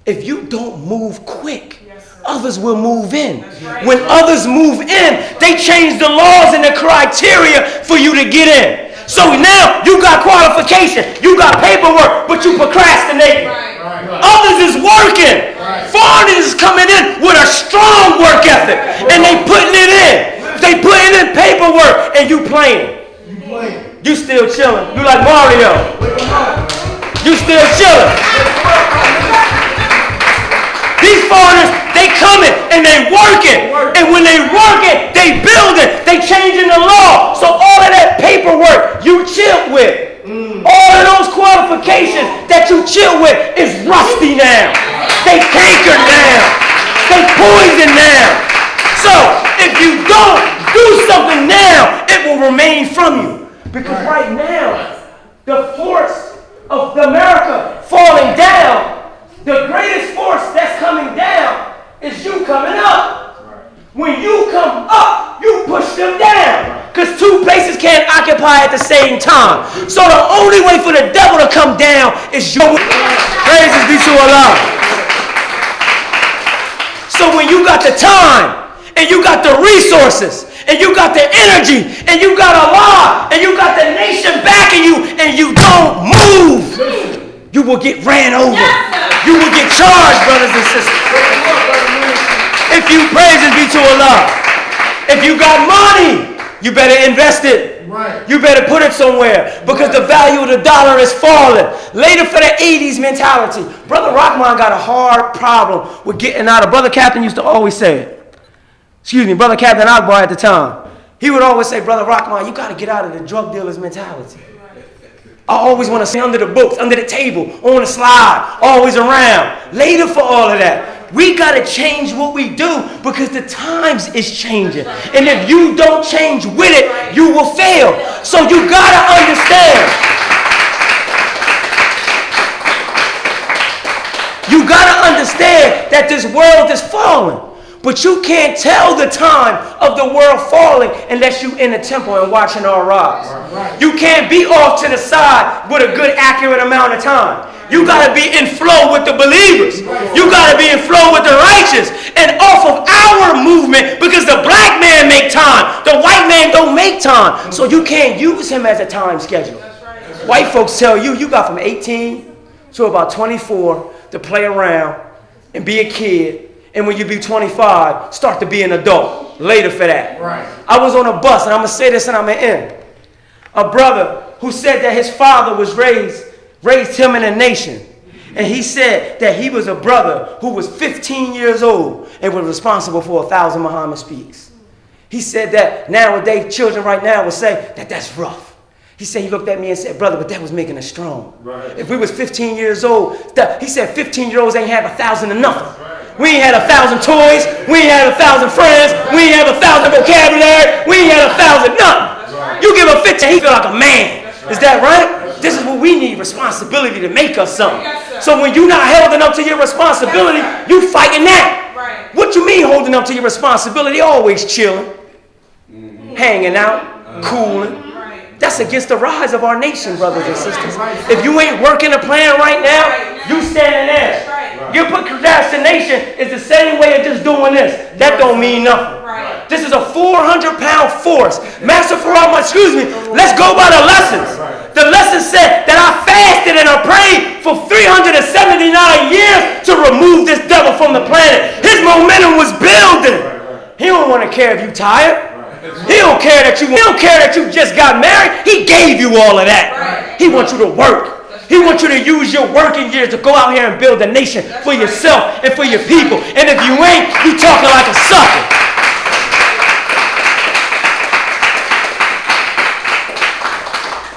If you don't move quick, others will move in. When others move in, they change the laws and the criteria for you to get in. So now you got qualification, you got paperwork, but you procrastinating. Others is working. Foreigners is coming in with a strong work ethic, and they putting it in. They putting in paperwork, and you playing. You still chilling. You like Mario. You still chilling. These foreigners, they coming and they working. And when they working, they building. They changing the law. So all of that paperwork you chill with, all of those qualifications that you chill with is rusty now. They cankered now. They poison now. So if you don't do something now, it will remain from you. Because right now, the force of America falling down, the greatest force that's coming down is you coming up. When you come up, you push them down. Because two places can't occupy at the same time. So the only way for the devil to come down is you. Praises be to Allah. So when you got the time and you got the resources, and you got the energy, and you got Allah, and you got the nation backing you, and you don't move, you will get ran over. You will get charged, brothers and sisters. If you praises be to Allah. If you got money, you better invest it. Right. You better put it somewhere because the value of the dollar is falling. Later for the 80s mentality. Brother Rahman got a hard problem with getting out of. Brother Captain used to always say it. Excuse me, Brother Captain Akbar at the time. He would always say, Brother Rahman, you got to get out of the drug dealer's mentality. I always want to stay under the books, under the table, on the slide, always around. Later for all of that. We got to change what we do because the times is changing. And if you don't change with it, you will fail. So you got to understand. You got to understand that this world is falling. But you can't tell the time of the world falling unless you in the temple and watching our rise. You can't be off to the side with a good, accurate amount of time. You got to be in flow with the believers. You got to be in flow with the righteous. And off of our movement, because the black man make time. The white man don't make time. So you can't use him as a time schedule. White folks tell you, you got from 18 to about 24 to play around and be a kid. And when you be 25, start to be an adult. Later for that. Right. I was on a bus, and I'm going to say this and I'm going to end. A brother who said that his father was raised him in a nation. And he said that he was a brother who was 15 years old and was responsible for 1,000 Muhammad speaks. He said that nowadays children right now will say that that's rough. He said, he looked at me and said, brother, but that was making us strong. Right. If we was 15 years old, he said 15-year-olds ain't have 1,000 of nothing. Right. We ain't had 1,000 toys. We ain't had 1,000 friends. We ain't have 1,000 vocabulary. We ain't had 1,000 nothing. Right. You give him 15, he feel like a man. Is that right? This is what we need, responsibility to make us something. So when you're not holding up to your responsibility, you fighting that. Right. What you mean holding up to your responsibility? Always chilling, hanging out, cooling. That's against the rise of our nation, brothers and sisters. If you ain't working a plan right now, you standing there. Your procrastination is the same way of just doing this. That don't mean nothing. This is a 400-pound force. Master Farama, excuse me, let's go by the lessons. The lesson said that I fasted and I prayed for 379 years to remove this devil from the planet. His momentum was building. He don't want to care if you tired. He don't care that you just got married. He gave you all of that. He wants you to work. He wants you to use your working years to go out here and build a nation for yourself and for your people. And if you ain't, you talking like a sucker.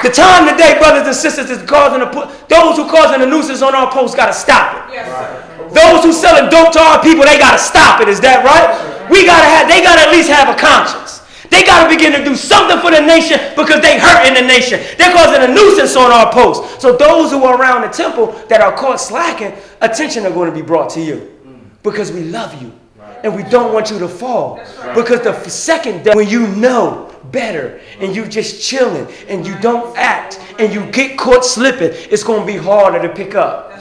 The time today, brothers and sisters, is causing those who causing the nuisance on our posts got to stop it. Yes. Those who selling dope to our people, they got to stop it. Is that right? They got to at least have a conscience. They got to begin to do something for the nation because they hurting the nation. They're causing a nuisance on our posts. So those who are around the temple that are caught slacking, attention are going to be brought to you because we love you and we don't want you to fall. Because the second day, when you know better and you just chilling and you don't act and you get caught slipping, it's going to be harder to pick up.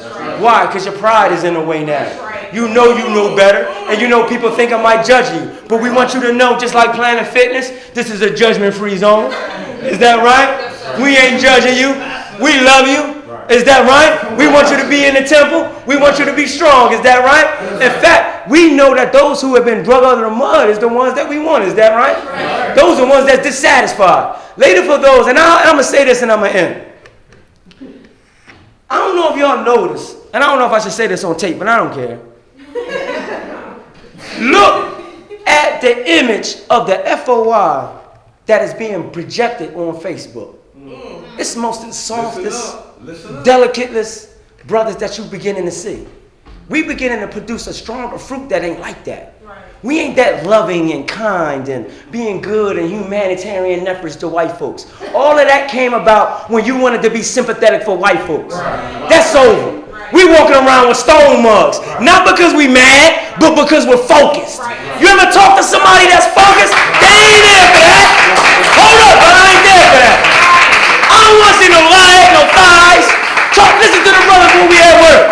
Why? Because your pride is in the way now. You know better, and you know people think I might judge you. But we want you to know, just like Planet Fitness, this is a judgment-free zone. Is that right? We ain't judging you. We love you. Is that right? We want you to be in the temple. We want you to be strong. Is that right? In fact, we know that those who have been drug under the mud is the ones that we want. Is that right? Those are the ones that's dissatisfied. Later for those, and I'm going to say this and I'm going to end. I don't know if y'all noticed, and I don't know if I should say this on tape, but I don't care. Look at the image of the FOI that is being projected on Facebook. It's most the softest, delicatest brothers that you're beginning to see. We beginning to produce a stronger fruit that ain't like that. We ain't that loving and kind and being good and humanitarian efforts to white folks. All of that came about when you wanted to be sympathetic for white folks. That's over. We walking around with stone mugs. Not because we mad, but because we're focused. You ever talk to somebody that's focused? They ain't there for that. Hold up, but I ain't there for that. I don't want to see no legs, no thighs. Listen to the brothers when we at work.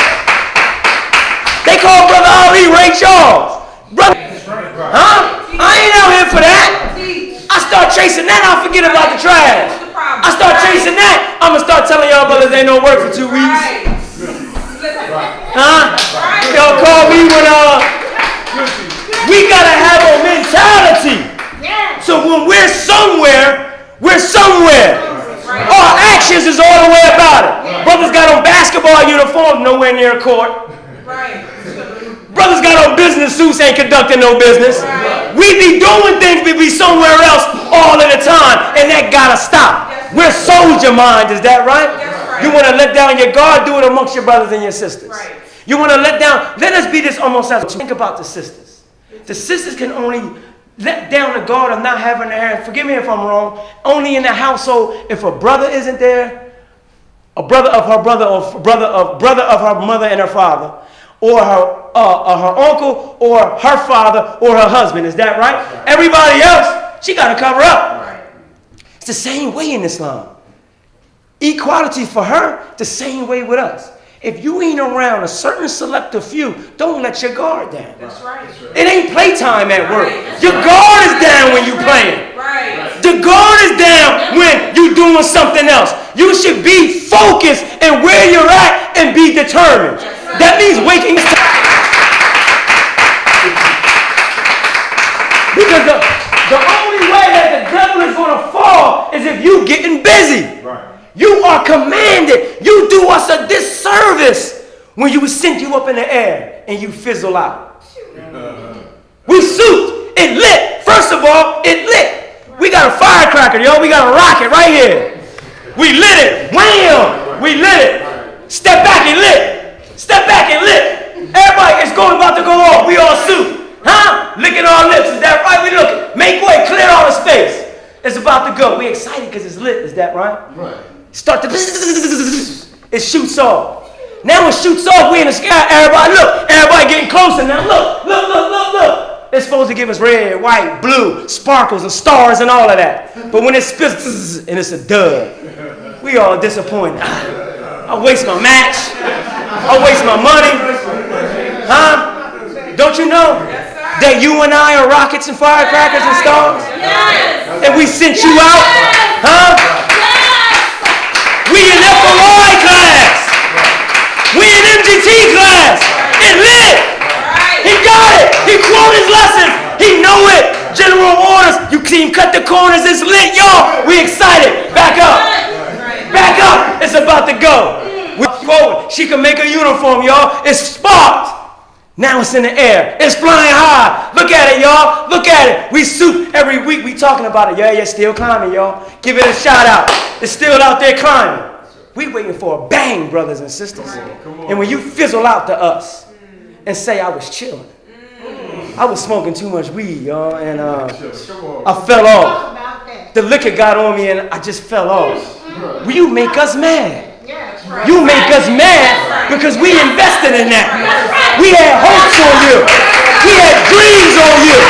They call Brother Ali Ray Charles. Brother, huh? I start chasing that, I'll forget about the trash. What's the problem? I start chasing that, I'm gonna start telling y'all brothers ain't no work for 2 weeks. Right. Huh? Y'all call me when we gotta have a mentality. So when we're somewhere, we're somewhere. Our actions is all the way about it. Brothers got on basketball uniforms, nowhere near a court. Right. Brothers got on business suits, ain't conducting no business. We be doing things, we be somewhere else all of the time, and that gotta stop. We're soldier mind, is that right? You want to let down your guard, do it amongst your brothers and your sisters. Right. You want to let us be this almost as think about the sisters. The sisters can only let down the guard of not having their hair. Forgive me if I'm wrong. Only in the household, if a brother isn't there, a brother of her brother or brother of her mother and her father, or her uncle, or her father, or her husband. Is that right? Everybody else, she got to cover up. It's the same way in Islam. Equality for her, the same way with us. If you ain't around a certain selective few, don't let your guard down. That's right. It ain't playtime at work. Your guard is down when you playing. Right. The guard is down when you doing something else. You should be focused in where you're at and be determined. That means waking up. Because the only way that the devil is going to fall is if you getting busy. You are commanded. You do us a disservice when you send you up in the air and you fizzle out. We suit. It lit. First of all, it lit. We got a firecracker, yo. We got a rocket right here. We lit it. Wham! We lit it. Step back and lit. Step back and lit. Everybody is about to go off. We all suit. Huh? Licking our lips. Is that right? We looking. Make way. Clear all the space. It's about to go. We excited because it's lit. Is that right? Right. Start to it shoots off. Now it shoots off. We in the sky. Everybody look. Everybody getting closer now. Look. It's supposed to give us red, white, blue, sparkles and stars and all of that. But when it spits and it's a dud, we all disappointed. I waste my match. I waste my money. Huh? Don't you know that you and I are rockets and firecrackers and stars? Yes. And we sent you out? Huh? We in FOI class. We in MGT class. It lit. He got it. He quoted his lessons. He know it. General orders. You see him cut the corners. It's lit, y'all. We excited. Back up. Back up. It's about to go. We're forward. She can make a uniform, y'all. It's sparked. Now it's in the air. It's flying high. Look at it, y'all. Look at it. We suit every week. We talking about it. Yeah, still climbing, y'all. Give it a shout out. It's still out there climbing. We waiting for a bang, brothers and sisters. And when you fizzle out to us and say I was chilling, I was smoking too much weed, y'all, and I fell off. The liquor got on me and I just fell off. Will you make us mad? You make us mad because we invested in that. We had hopes on you. We had dreams on you.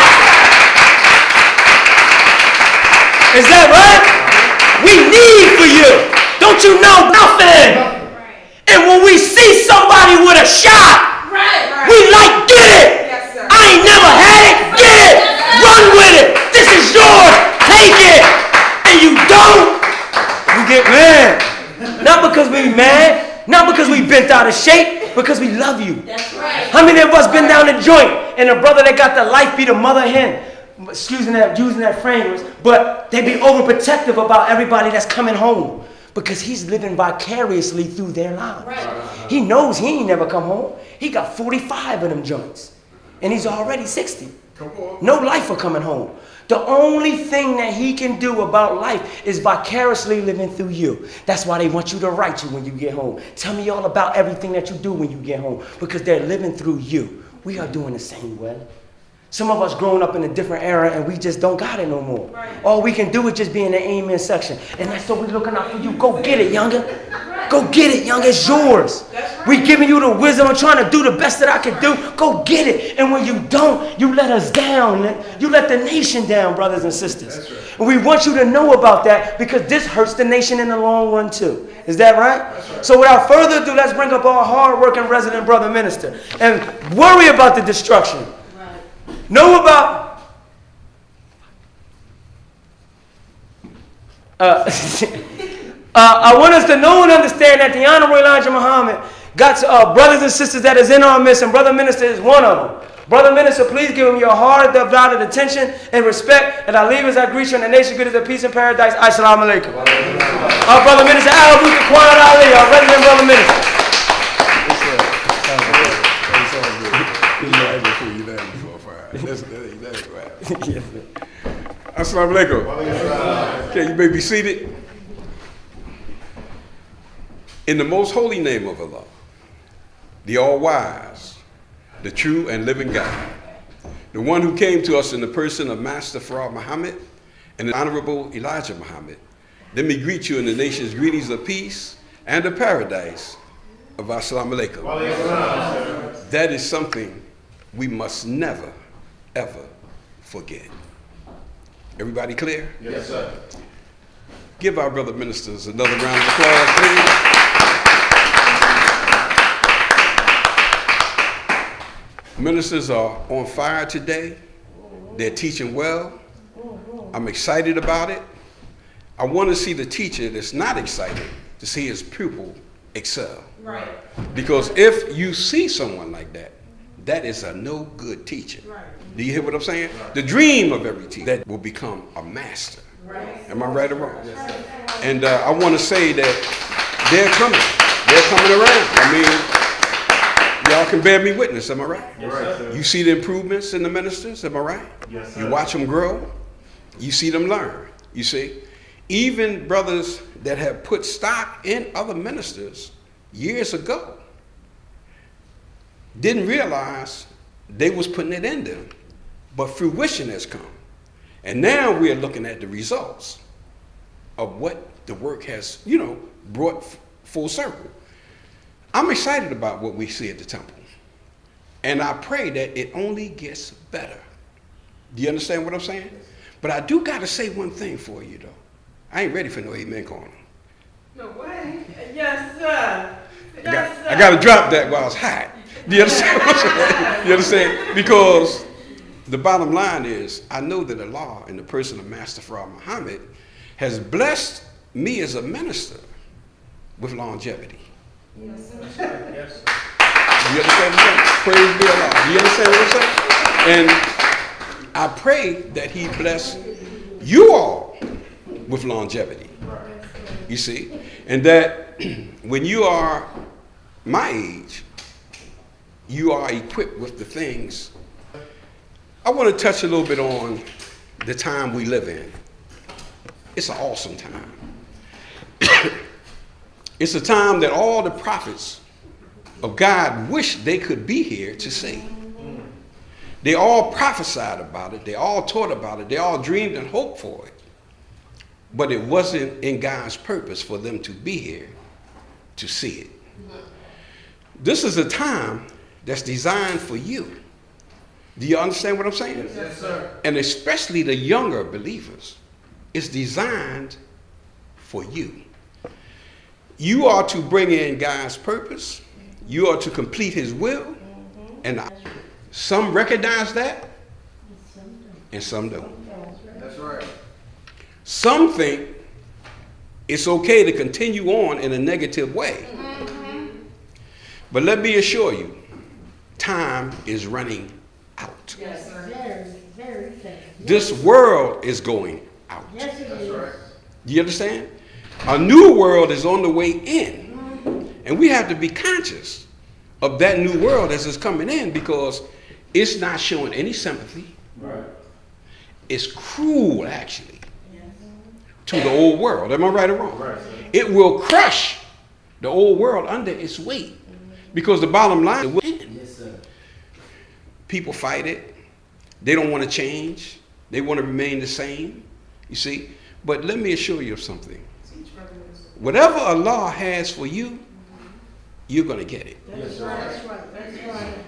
Is that right? We need for you. Don't you know nothing? And when we see somebody with a shot, we like, get it. I ain't never had it. Get it. Run with it. This is yours. Take it. And you don't, you get mad. Not because we mad, not because we bent out of shape, because we love you. That's right. How many of us been down the joint and the brother that got the life be the mother hen, using that fragrance, but they be overprotective about everybody that's coming home because he's living vicariously through their lives. Right. He knows he ain't never come home. He got 45 of them joints and he's already 60. No life for coming home. The only thing that he can do about life is vicariously living through you. That's why they want you to write you when you get home. Tell me all about everything that you do when you get home because they're living through you. We are doing the same way. Some of us growing up in a different era and we just don't got it no more. Right. All we can do is just be in the amen section. And that's what we're looking out for you. Go get it, younger. Go get it, young. It's yours. Right. We giving you the wisdom. I'm trying to do the best that I can do. Go get it. And when you don't, you let us down. You let the nation down, brothers and sisters. Right. And we want you to know about that because this hurts the nation in the long run too. Is that right? Right. So without further ado, let's bring up our hard-working resident brother minister and worry about the destruction. Know about I want us to know and understand that the Honorable Elijah Muhammad got brothers and sisters that is in our midst, and Brother Minister is one of them. Brother Minister, please give him your heart-undivided attention and respect. And I leave as I greet you in the nation good as a peace and paradise. Assalamu alaikum. Our Brother Minister Al Muntaquin Ali, our resident Brother Minister. Assalamu alaikum. Okay, you may be seated. In the most holy name of Allah, the all-wise, the true and living God, the one who came to us in the person of Master Farah Muhammad and the Honorable Elijah Muhammad, let me greet you in the nation's greetings of peace and the paradise of Assalamu alaikum. That is something we must never, ever forget. Everybody clear? Yes, sir. Give our brother ministers another round of applause, please. Ministers are on fire today. They're teaching well. I'm excited about it. I want to see the teacher that's not excited to see his pupil excel. Right. Because if you see someone like that, that is a no good teacher. Right. Do you hear what I'm saying? The dream of every teacher that will become a master. Right. Am I right or wrong? And I want to say that they're coming. They're coming around. I mean, y'all can bear me witness. Am I right? Yes, sir. You see the improvements in the ministers. Am I right? Yes, sir. You watch them grow. You see them learn. You see, even brothers that have put stock in other ministers years ago didn't realize they was putting it in them, but fruition has come. And now we're looking at the results of what the work has, brought full circle. I'm excited about what we see at the temple. And I pray that it only gets better. Do you understand what I'm saying? But I do got to say one thing for you, though. I ain't ready for no amen corner. No way. Yes, sir. Yes, sir. I got to drop that while it's hot. Do you understand what I'm saying? You understand? Because the bottom line is, I know that Allah, in the person of Master Farah Muhammad, has blessed me as a minister with longevity. Yes, sir. Yes, sir. Do you understand what I'm saying? Praise be Allah. Do you understand what I'm saying? And I pray that He bless you all with longevity. You see? And that when you are my age, you are equipped with the things. I want to touch a little bit on the time we live in. It's an awesome time. It's a time that all the prophets of God wish they could be here to see. They all prophesied about it. They all taught about it. They all dreamed and hoped for it. But it wasn't in God's purpose for them to be here to see it. This is a time that's designed for you. Do you understand what I'm saying? Yes, sir. And especially the younger believers. It's designed for you. You are to bring in God's purpose. You are to complete His will. And some recognize that, and some don't. That's right. Some think it's okay to continue on in a negative way. But let me assure you, time is running out. Yes, sir. Very fast. This world is going out. Yes, it That's is. right. Do you understand? A new world is on the way in. And we have to be conscious of that new world as it's coming in, because it's not showing any sympathy. Right. It's cruel, actually, to the old world. Am I right or wrong? Right. It will crush the old world under its weight. Because the bottom line is, Yes, sir. people fight it. They don't want to change. They want to remain the same. You see? But let me assure you of something. Whatever Allah has for you, you're going to get it. Yes, sir. That's right. That's right.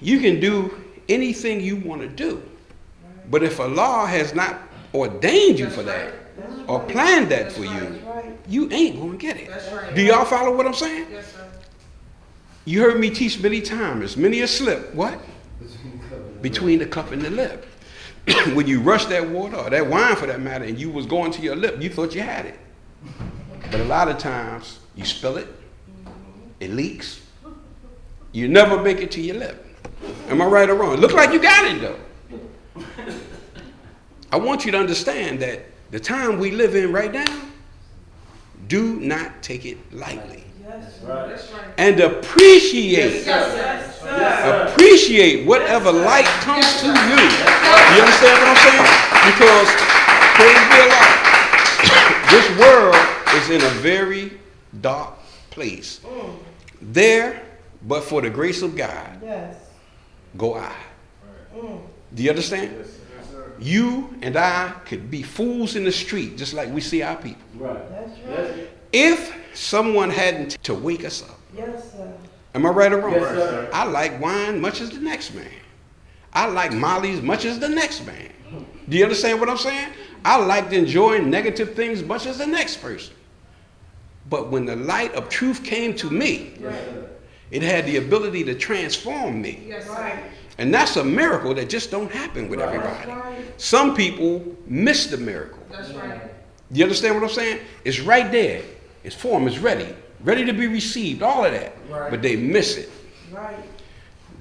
You can do anything you want to do. But if Allah has not ordained you for that or planned that for you, you ain't going to get it. That's right. Do y'all follow what I'm saying? Yes, sir. You heard me teach many times. Many a slip. What? Between the cup and the lip. when you rushed that water, or that wine for that matter, and you was going to your lip, you thought you had it. But a lot of times, you spill it, it leaks, you never make it to your lip. Am I right or wrong? It looked like you got it though. I want you to understand that the time we live in right now, do not take it lightly. That's right. And appreciate, appreciate whatever light comes to you. You understand what I'm saying? Because, praise be Allah, this world is in a very dark place. There, but for the grace of God, Yes. go I. Do you understand? You and I could be fools in the street, just like we see our people. That's right. If someone hadn't to wake us up. Yes, sir. Am I right or wrong? Yes, sir. I like wine much as the next man. I like Molly's much as the next man. Do you understand what I'm saying? I like enjoying negative things much as the next person. But when the light of truth came to me, it had the ability to transform me. Yes, right. And that's a miracle that just don't happen with everybody. Some people miss the miracle. That's right. You understand what I'm saying? It's right there. Its form is ready to be received, all of that. Right. But they miss it. Right.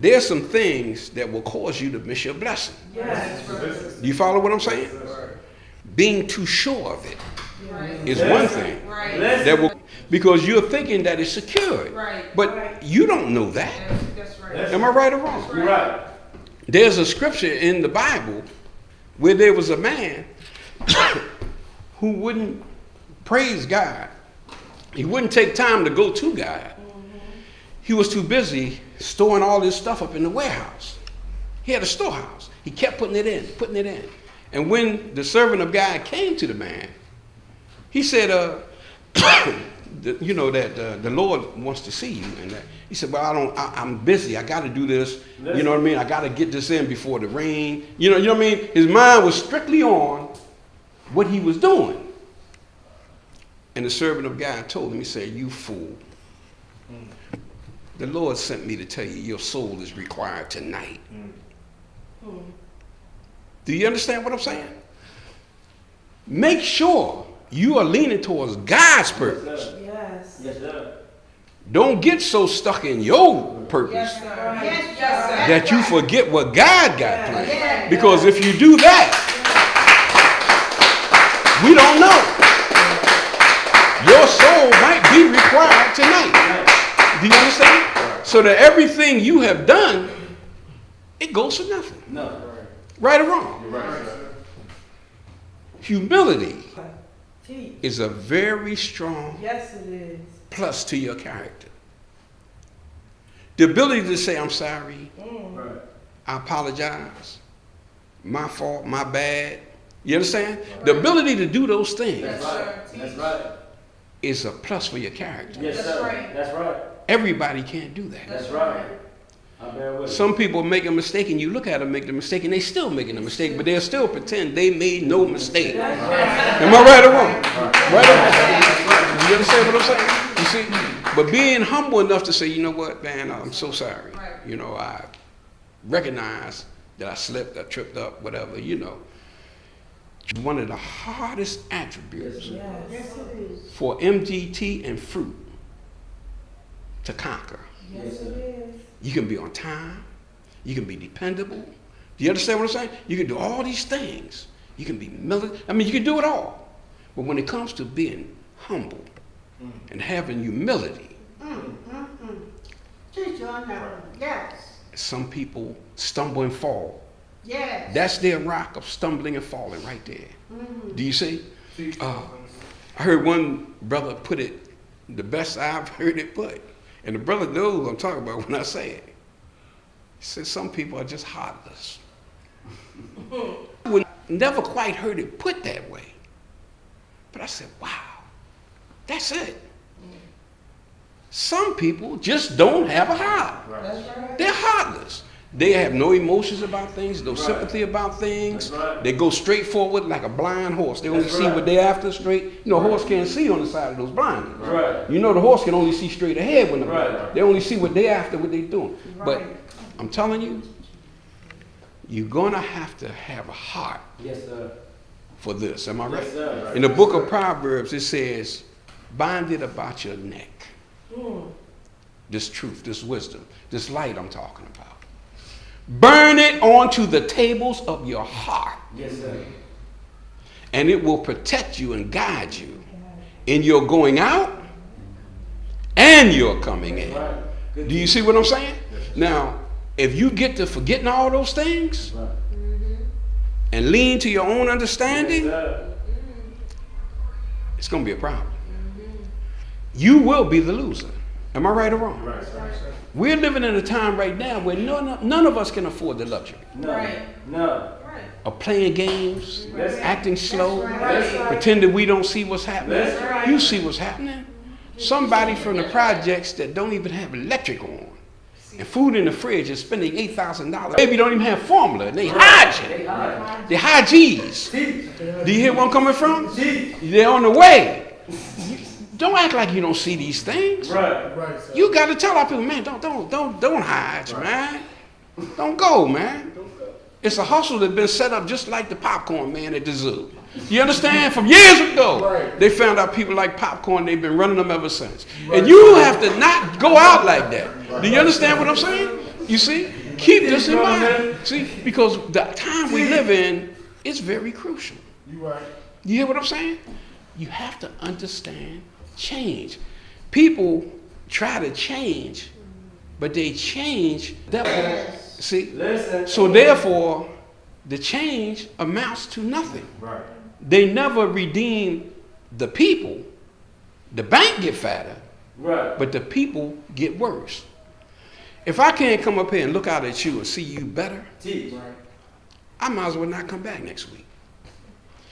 There's some things that will cause you to miss your blessing. Yes. Do you follow what I'm saying? Being too sure of it is one thing. Right. That will, because you're thinking that it's secured. Right. But you don't know that. That's right. Am I right or wrong? You're right. There's a scripture in the Bible where there was a man who wouldn't praise God. He wouldn't take time to go to God. He was too busy storing all this stuff up in the warehouse. He had a storehouse. He kept putting it in. And when the servant of God came to the man, he said, the Lord wants to see you. And he said, well, I'm busy. I got to do this. You know what I mean? I got to get this in before the rain. You know what I mean? His mind was strictly on what he was doing. And the servant of God told him, he said, you fool. The Lord sent me to tell you your soul is required tonight. Do you understand what I'm saying? Make sure you are leaning towards God's purpose. Yes. Yes, sir. Don't get so stuck in your purpose Yes, sir. Yes, sir. that you forget what God got planned. Because if you do that, we don't know. Your soul might be required tonight. Do you understand? So that everything you have done, it goes for nothing. No. Right or wrong? You're right. Humility Teach. is a very strong Yes, it is. plus to your character. The ability to say, I'm sorry, Right. I apologize, my fault, my bad. You understand? The ability to do those things That's right. That's right. is a plus for your character. Yes, That's sir. right. That's right. Everybody can't do that. That's right. I bear with Some people make a mistake and you look at them make the mistake and they still making a mistake, but they'll still pretend they made no mistake. Am I right or wrong? Right or wrong? You understand what I'm saying? You see? But being humble enough to say, you know what, man, I'm so sorry. You know, I recognize that I slipped, I tripped up, whatever, you know. One of the hardest attributes Yes. Yes, it is. for MGT and fruit to conquer. Yes, it is. You can be on time. You can be dependable. Do you understand what I'm saying? You can do all these things. You can be militant. I mean, you can do it all. But when it comes to being humble and having humility, Teach on that. Yes. some people stumble and fall. Yes. That's their rock of stumbling and falling right there. Do you see? I heard one brother put it the best I've heard it put. And the brother knows what I'm talking about when I say it. He said, some people are just heartless. I never quite heard it put that way. But I said, wow, that's it. Some people just don't have a heart. That's right. They're heartless. They have no emotions about things, no sympathy about things. That's right. They go straight forward like a blind horse. They only That's see right. what they're after straight. You know, a horse can't see on the side of those blinders. Right. You know, the horse can only see straight ahead when they're Right. blind. They only see what they're after, what they're doing. But Right. I'm telling you, you're going to have a heart Yes, sir. for this. Am I right? Yes, sir. In the book of Proverbs, it says, bind it about your neck. This truth, this wisdom, this light I'm talking about. Burn it onto the tables of your heart. Yes, sir. And it will protect you and guide you in your going out and your coming in. Right. Good. Do you see what I'm saying? Now, if you get to forgetting all those things Right. and lean to your own understanding, Yes, sir. it's going to be a problem. You will be the loser. Am I right or wrong? Right. We're living in a time right now where none of us can afford the luxury No. Right. No. of playing games, That's acting slow, That's right. pretending we don't see what's happening. That's right. You see what's happening. Somebody from the projects that don't even have electric on and food in the fridge is spending $8,000. Maybe don't even have formula and they hide They you. hide. They hide G's. Teach. Do you hear where I'm coming from? Teach. They're on the way. Don't act like you don't see these things. Right. Right, sir. You got to tell our people, man, don't hide, man. Don't go, man. It's a hustle that's been set up just like the popcorn man at the zoo. You understand? From years ago, Right. they found out people like popcorn. They've been running them ever since. And you have to not go out like that. Do you understand what I'm saying? You see? Keep this in mind. See? Because the time we live in is very crucial. You right. You hear what I'm saying? You have to understand change. People try to change, but they change. See? Listen. So therefore, the change amounts to nothing. Right. They never redeem the people. The bank get fatter, Right. but the people get worse. If I can't come up here and look out at you and see you better, Teach. I might as well not come back next week.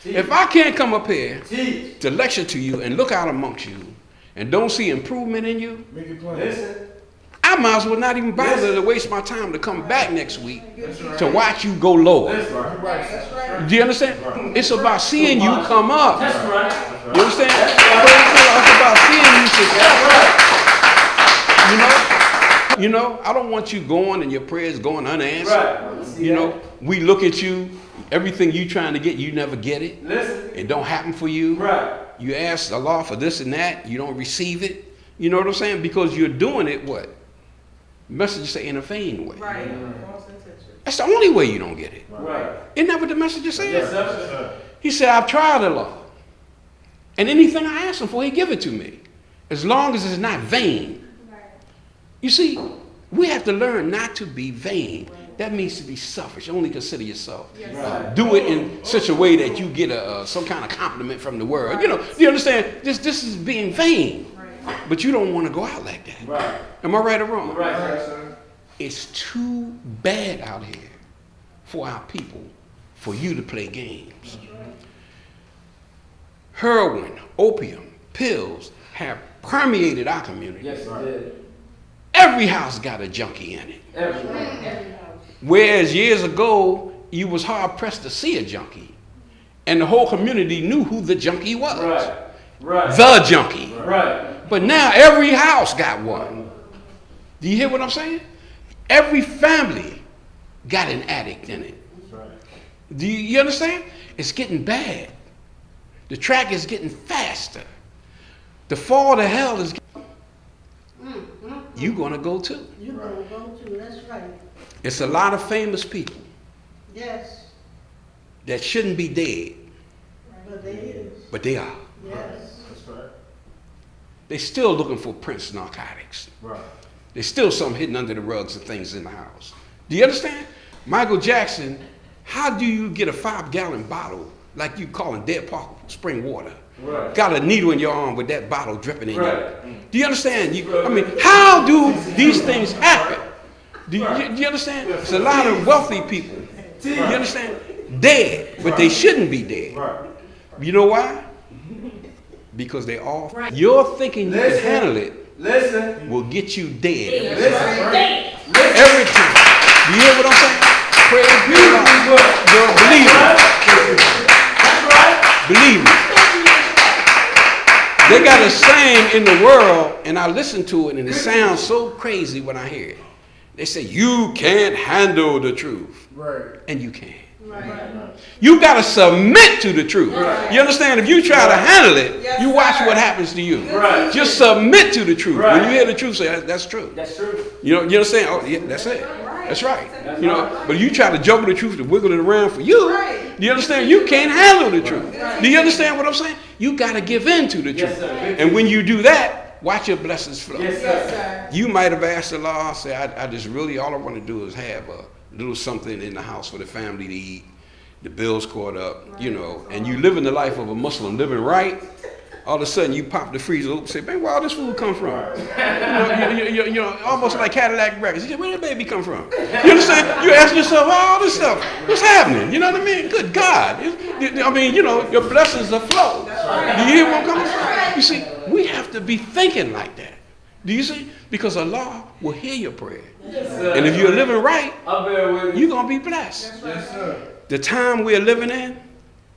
Teach. If I can't come up here Teach. to lecture to you and look out amongst you and don't see improvement in you, Make it plain. Listen. I might as well not even bother to waste my time to come back next week to watch you go lower. Listen. Do you understand? It's about seeing you come up. That's right. You understand? That's right. It's about seeing you successful. You know, I don't want you going and your prayers going unanswered. Right. You know, we look at you, everything you trying to get, you never get it. Listen. It don't happen for you. Right. You ask Allah for this and that, you don't receive it. You know what I'm saying? Because you're doing it what? Message say in a vain way. Right. False intention. That's the only way you don't get it. Right. Isn't that what the message says? Yes, sir. He said, I've tried Allah. And anything I ask him for, he give it to me. As long as it's not vain. You see, we have to learn not to be vain. That means to be selfish. Only consider yourself. Right. Do it in such a way that you get some kind of compliment from the world. You know, do you understand? This is being vain. But you don't want to go out like that. Right. Am I right or wrong? Right, sir. It's too bad out here for our people for you to play games. Heroin, opium, pills have permeated our community. Yes, it did. Every house got a junkie in it. Everything. Whereas years ago, you was hard pressed to see a junkie. And the whole community knew who the junkie was. Right. Right. The junkie. Right. But now every house got one. Do you hear what I'm saying? Every family got an addict in it. Do you understand? It's getting bad. The track is getting faster. The fall to hell is you're going to go too. You gonna go too, that's right. It's a lot of famous people Yes, that shouldn't be dead, but they is. but they are. Yes. That's right. They're still looking for Prince narcotics. Right. There's still some hidden under the rugs and things in the house. Do you understand? Michael Jackson, how do you get a 5-gallon bottle like you calling Dead Park spring water? Right. Got a needle in your arm with that bottle dripping in Right. you. Do you understand? I mean, how do these things happen? Do you understand? It's a lot of wealthy people. You understand? Dead, but they shouldn't be dead. Right. You know why? Because they all. You're thinking you can Listen. handle it Listen. will get you dead. Listen. Every time. You hear what I'm saying? Praise be to God. Girl, believe me. That's right. Believe me. They got a saying in the world, and I listen to it, and it sounds so crazy when I hear it. They say you can't handle the truth. Right. And you can. Right. You got to submit to the truth. You understand? If you try to handle it, Yes, you watch sir. what happens to you. Right. Just submit to the truth. Right. When you hear the truth, say, that's true. That's true. You understand? Oh, yeah, that's it. That's right. You know, but you try to juggle the truth to wiggle it around for you. Right. Do you understand? You can't handle the truth. Do you understand what I'm saying? You got to give in to the truth. Yes, sir. And when you do that, watch your blessings flow. Yes, Yes, sir. sir. You might have asked the Lord, say, I just really, all I want to do is have a little something in the house for the family to eat. The bills caught up, you know, and you live in the life of a Muslim, living right. All of a sudden, you pop the freezer open and say, man, where all this food come from? You know, almost like Cadillac breakfast. You say, where did baby come from? You understand? You ask yourself, all this stuff, what's happening? You know what I mean? Good God. I mean, you know, your blessings are flow. Do you hear where I'm coming from? You see, we have to be thinking like that. Do you see? Because Allah will hear your prayer. And if you're living right, I'm very with you. you're going to be blessed. Yes, sir. The time we're living in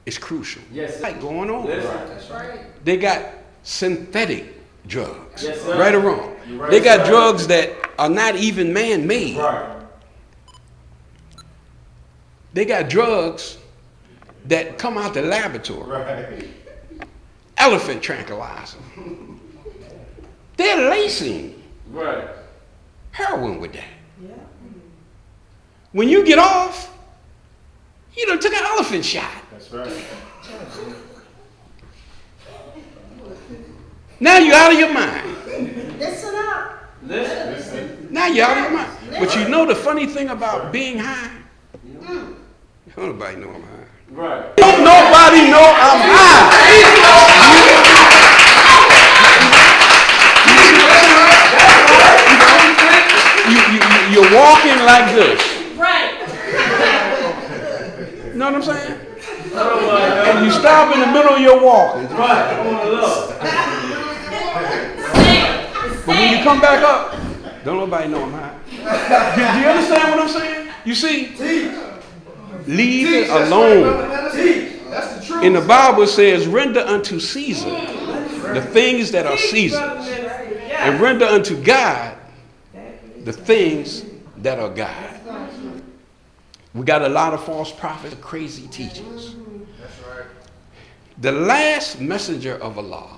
is crucial. Yes, sir. Like going on. Listen. That's right. They got synthetic drugs. Yes, sir. Right or wrong. right, They got sir. drugs that are not even man-made. Right. They got drugs that come out the laboratory. Right. Elephant tranquilizer. They're lacing Right. heroin with that. Yeah. When you get off, you done took an elephant shot. That's right. Now you're out of your mind. Listen up. Listen. Now you're out of your mind. But you know the funny thing about being high? Don't nobody know I'm high. Right. Don't nobody know I'm high. You're walking like this. Right. You know what I'm saying? And you stop in the middle of your walking. Right. I want to love. But when you come back up, don't nobody know I'm high. Do you understand what I'm saying? You see, leave it alone. That's the truth. In the Bible it says, render unto Caesar the things that are Caesar's, and render unto God the things that are God. We got a lot of false prophets, crazy teachers. That's right. The last messenger of Allah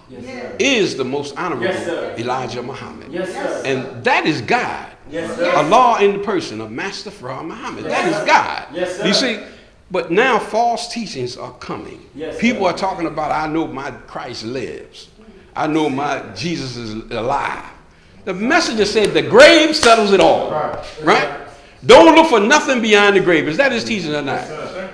is the most honorable Yes, sir. Elijah Muhammad. Yes, sir. And that is God. Yes, sir. Allah in the person of Master Farah Muhammad. That is God. Yes, sir. You see, but now false teachings are coming. Yes, People sir. are talking about, I know my Christ lives. I know my Jesus is alive. The messenger said the grave settles it all. Right? Don't look for nothing beyond the grave. Is that his teaching or not?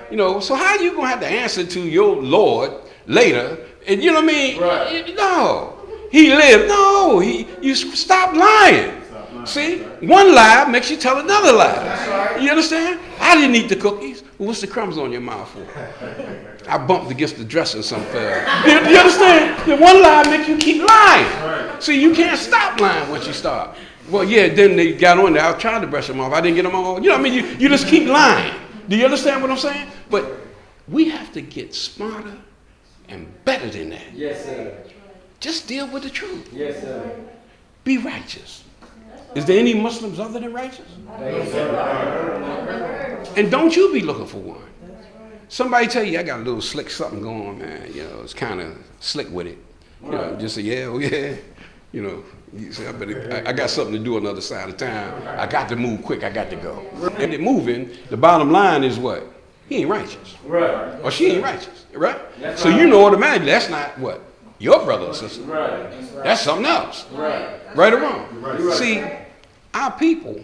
You know, so how are you going to have to answer to your Lord later? And you know what I mean? Right. No. He lived. No. You stop lying. See? One lie makes you tell another lie. You understand? I didn't eat the cookies. Well, what's the crumbs on your mouth for? I bumped against the dresser and some fell. You understand? The one lie makes you keep lying. See, you can't stop lying once you start. Well, yeah, then they got on there. I was trying to brush them off. I didn't get them all. You know what I mean? You just keep lying. Do you understand what I'm saying? But we have to get smarter and better than that. Yes, sir. Just deal with the truth. Yes, sir. Be righteous. Is there any Muslims other than righteous? And don't you be looking for one. Somebody tell you, I got a little slick something going, man. You know, it's kind of slick with it. You know, just say, yeah, oh yeah. You know, you say, I got something to do on the other side of town. I got to move quick. I got to go. And it moving, the bottom line is what? He ain't righteous. Right. Or she ain't righteous, right? That's So right. you know automatically that's not what? Your brother or sister. Right. That's something else. Right. Right or wrong? See, our people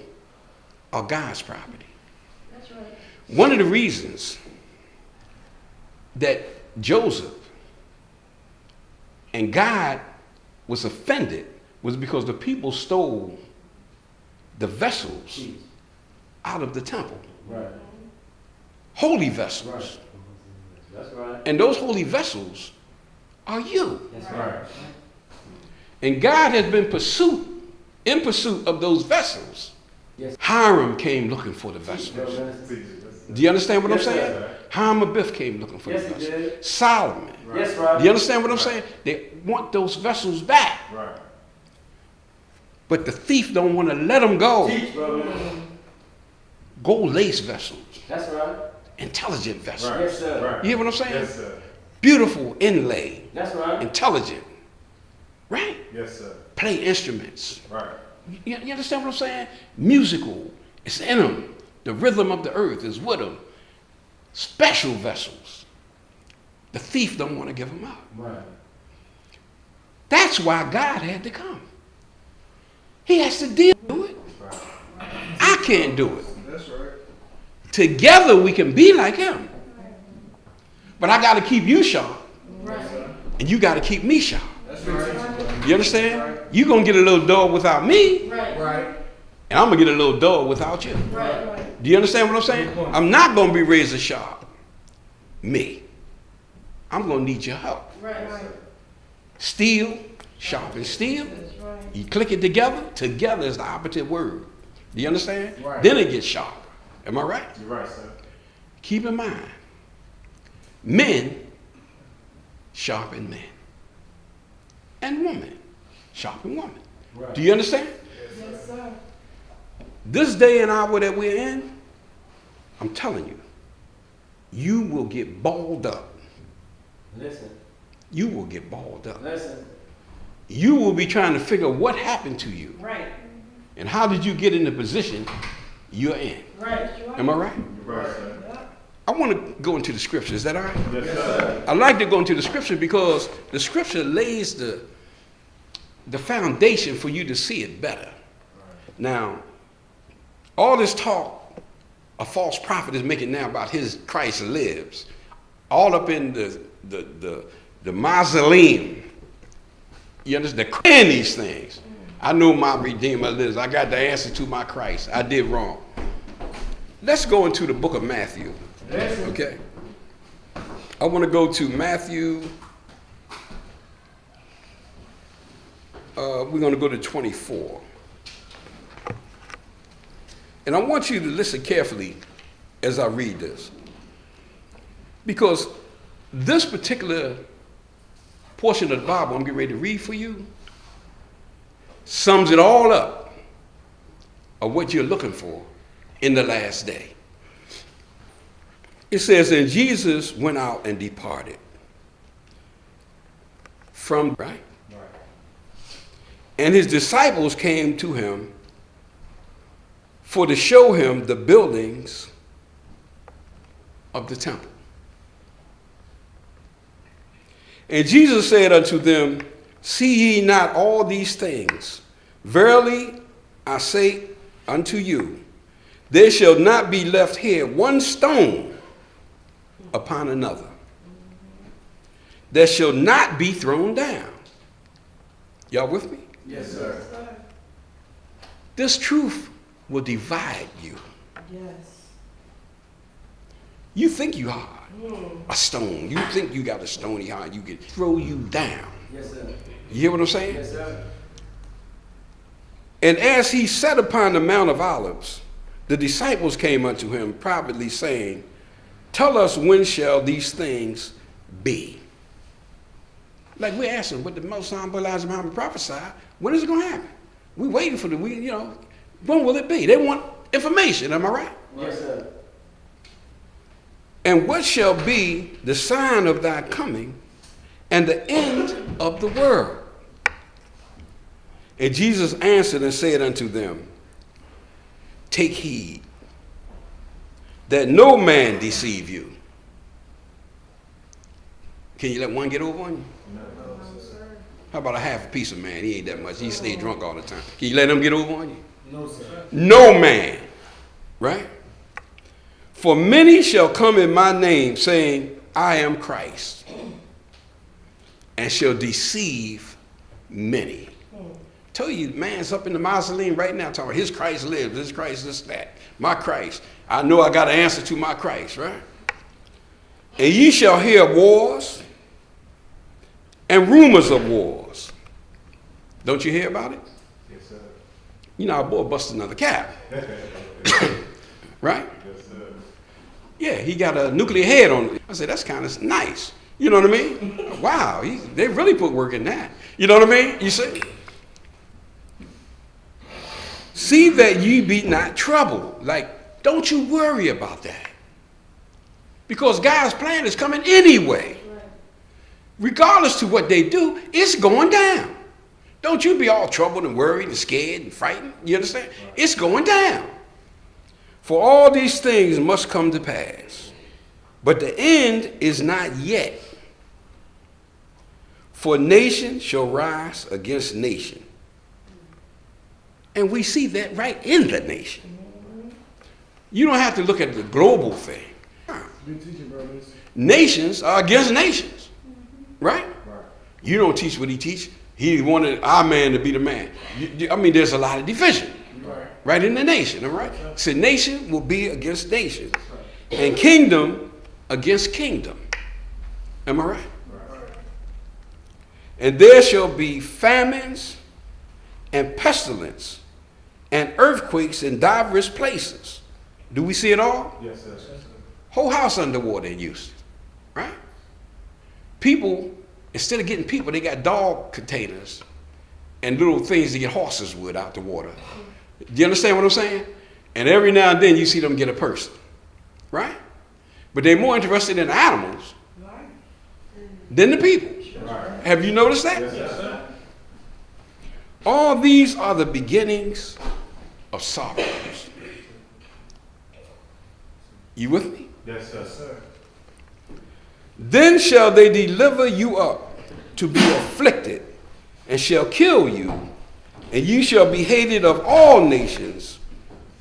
are God's property. One of the reasons that Joseph and God was offended was because the people stole the vessels out of the temple. Right. Holy vessels. That's right. And those holy vessels are you. That's right. And God has been in pursuit of those vessels. Yes. Hiram came looking for the vessels. Do you understand what I'm saying? Hiram Abiff came looking for Yes, the he vessels. did. Solomon. Yes, right. Do you understand what I'm saying? They want those vessels back. Right. But the thief don't want to let them go. Teach, brother. Gold lace vessels, That's right. intelligent vessels. Yes, sir. You hear what I'm saying? Yes, sir. Beautiful inlay, That's right. intelligent, right? Yes, sir. Play instruments. Right. You understand what I'm saying? Musical, it's in them. The rhythm of the earth is with them. Special vessels. The thief don't want to give them up. Right. That's why God had to come. He has to deal with it. I can't do it. That's right. Together we can be like him. But I got to keep you sharp. And you got to keep me sharp. That's right. You understand? You're going to get a little dull without me. Right. And I'm going to get a little dull without you. Do you understand what I'm saying? I'm not going to be razor sharp. Me. I'm going to need your help. Steel, sharpen steel. You click it together. Together is the operative word. Do you understand? Right. Then it gets sharp. Am I right? You're right, sir. Keep in mind, men sharpen men. And women sharpen women. Right. Do you understand? Yes, sir. This day and hour that we're in, I'm telling you, you will get balled up. Listen. You will get balled up. Listen. You will be trying to figure what happened to you Right. and how did you get in the position you're in. Right. Am I right? You're right, sir. I want to go into the scripture. Is that all right? Yes, sir. I like to go into the scripture because the scripture lays the foundation for you to see it better. Now, all this talk a false prophet is making now about his Christ lives, all up in the mausoleum. You understand? They're praying these things. I know my Redeemer lives. I got the answer to my Christ. I did wrong. Let's go into the book of Matthew. Okay. I want to go to Matthew. We're going to go to 24. And I want you to listen carefully as I read this. Because this particular portion of the Bible I'm getting ready to read for you sums it all up of what you're looking for in the last day. It says, and Jesus went out and departed from, right? And his disciples came to him for to show him the buildings of the temple. And Jesus said unto them, see ye not all these things? Verily I say unto you, there shall not be left here one stone upon another that shall not be thrown down. Y'all with me? Yes, sir. This truth will divide you. Yes. You think you hard. A stone. You think you got a stony heart. You can throw you down. Yes, sir. You hear what I'm saying? Yes, sir. And as he sat upon the Mount of Olives, the disciples came unto him privately, saying, tell us when shall these things be? Like we're asking what the Most High Elijah Muhammad prophesied. When is it going to happen? We're waiting for when will it be? They want information. Am I right? Yes, sir. And what shall be the sign of thy coming and the end of the world? And Jesus answered and said unto them, take heed that no man deceive you. Can you let one get over on you? No, How about a half a piece of man? He ain't that much. He stay drunk all the time. Can you let him get over on you? No, sir. No man. Right? For many shall come in my name, saying, I am Christ, and shall deceive many. Tell you, man's up in the mausoleum right now talking about his Christ lives, his Christ this, that. My Christ. I know I got an answer to my Christ, right? And ye shall hear wars and rumors of wars. Don't you hear about it? yes, sir. You know, our boy busted another cap. Right? Yes, sir. Yeah, he got a nuclear head on it. I said, that's kind of nice. You know what I mean? Wow, they really put work in that. You know what I mean? You see? See that ye be not troubled. Like, don't you worry about that. Because God's plan is coming anyway. Regardless to what they do, it's going down. Don't you be all troubled and worried and scared and frightened. You understand? It's going down. For all these things must come to pass. But the end is not yet. For nation shall rise against nation. And we see that right in the nation. You don't have to look at the global thing. Nations are against nations. Right? You don't teach what he teach. He wanted our man to be the man. I mean, there's a lot of division. Right in the nation, all right? So nation will be against nation. And kingdom against kingdom. Am I right? And there shall be famines and pestilence and earthquakes in diverse places. Do we see it all? Yes, sir. Whole house underwater in Houston, right? People, instead of getting people, they got dog containers and little things to get horses with out the water. Do you understand what I'm saying? And every now and then you see them get a person, right? But they're more interested in the animals than the people. Have you noticed that? Yes, sir. All these are the beginnings of sorrows. You with me? Yes, sir. Then shall they deliver you up to be afflicted, and shall kill you, and you shall be hated of all nations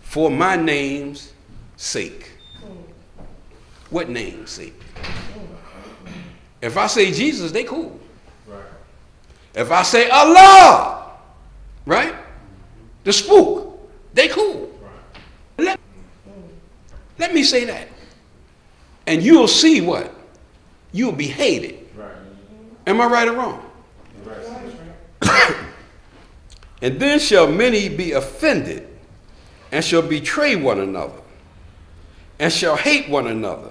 for my name's sake. What name's sake? If I say Jesus, they cool. Right. If I say Allah, right? The spook, they cool. Let me say that. And you'll see what? You'll be hated. Right. Am I right or wrong? Right. And then shall many be offended, and shall betray one another, and shall hate one another.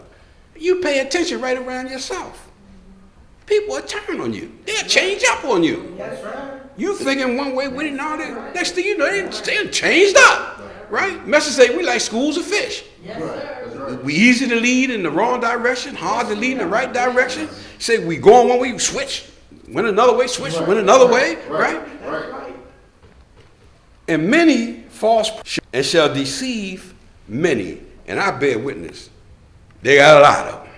You pay attention right around yourself. People will turn on you. They'll change up on you. That's right. You thinking one way with it, and all that. Next thing you know, they're changed up. Right? Message say we like schools of fish. Yes, sir. We easy to lead in the wrong direction, hard to lead in the right direction. Say we going one way, switch. Went another way, switch. Went another way. Right? And many false and shall deceive many. And I bear witness. They got a lot of them.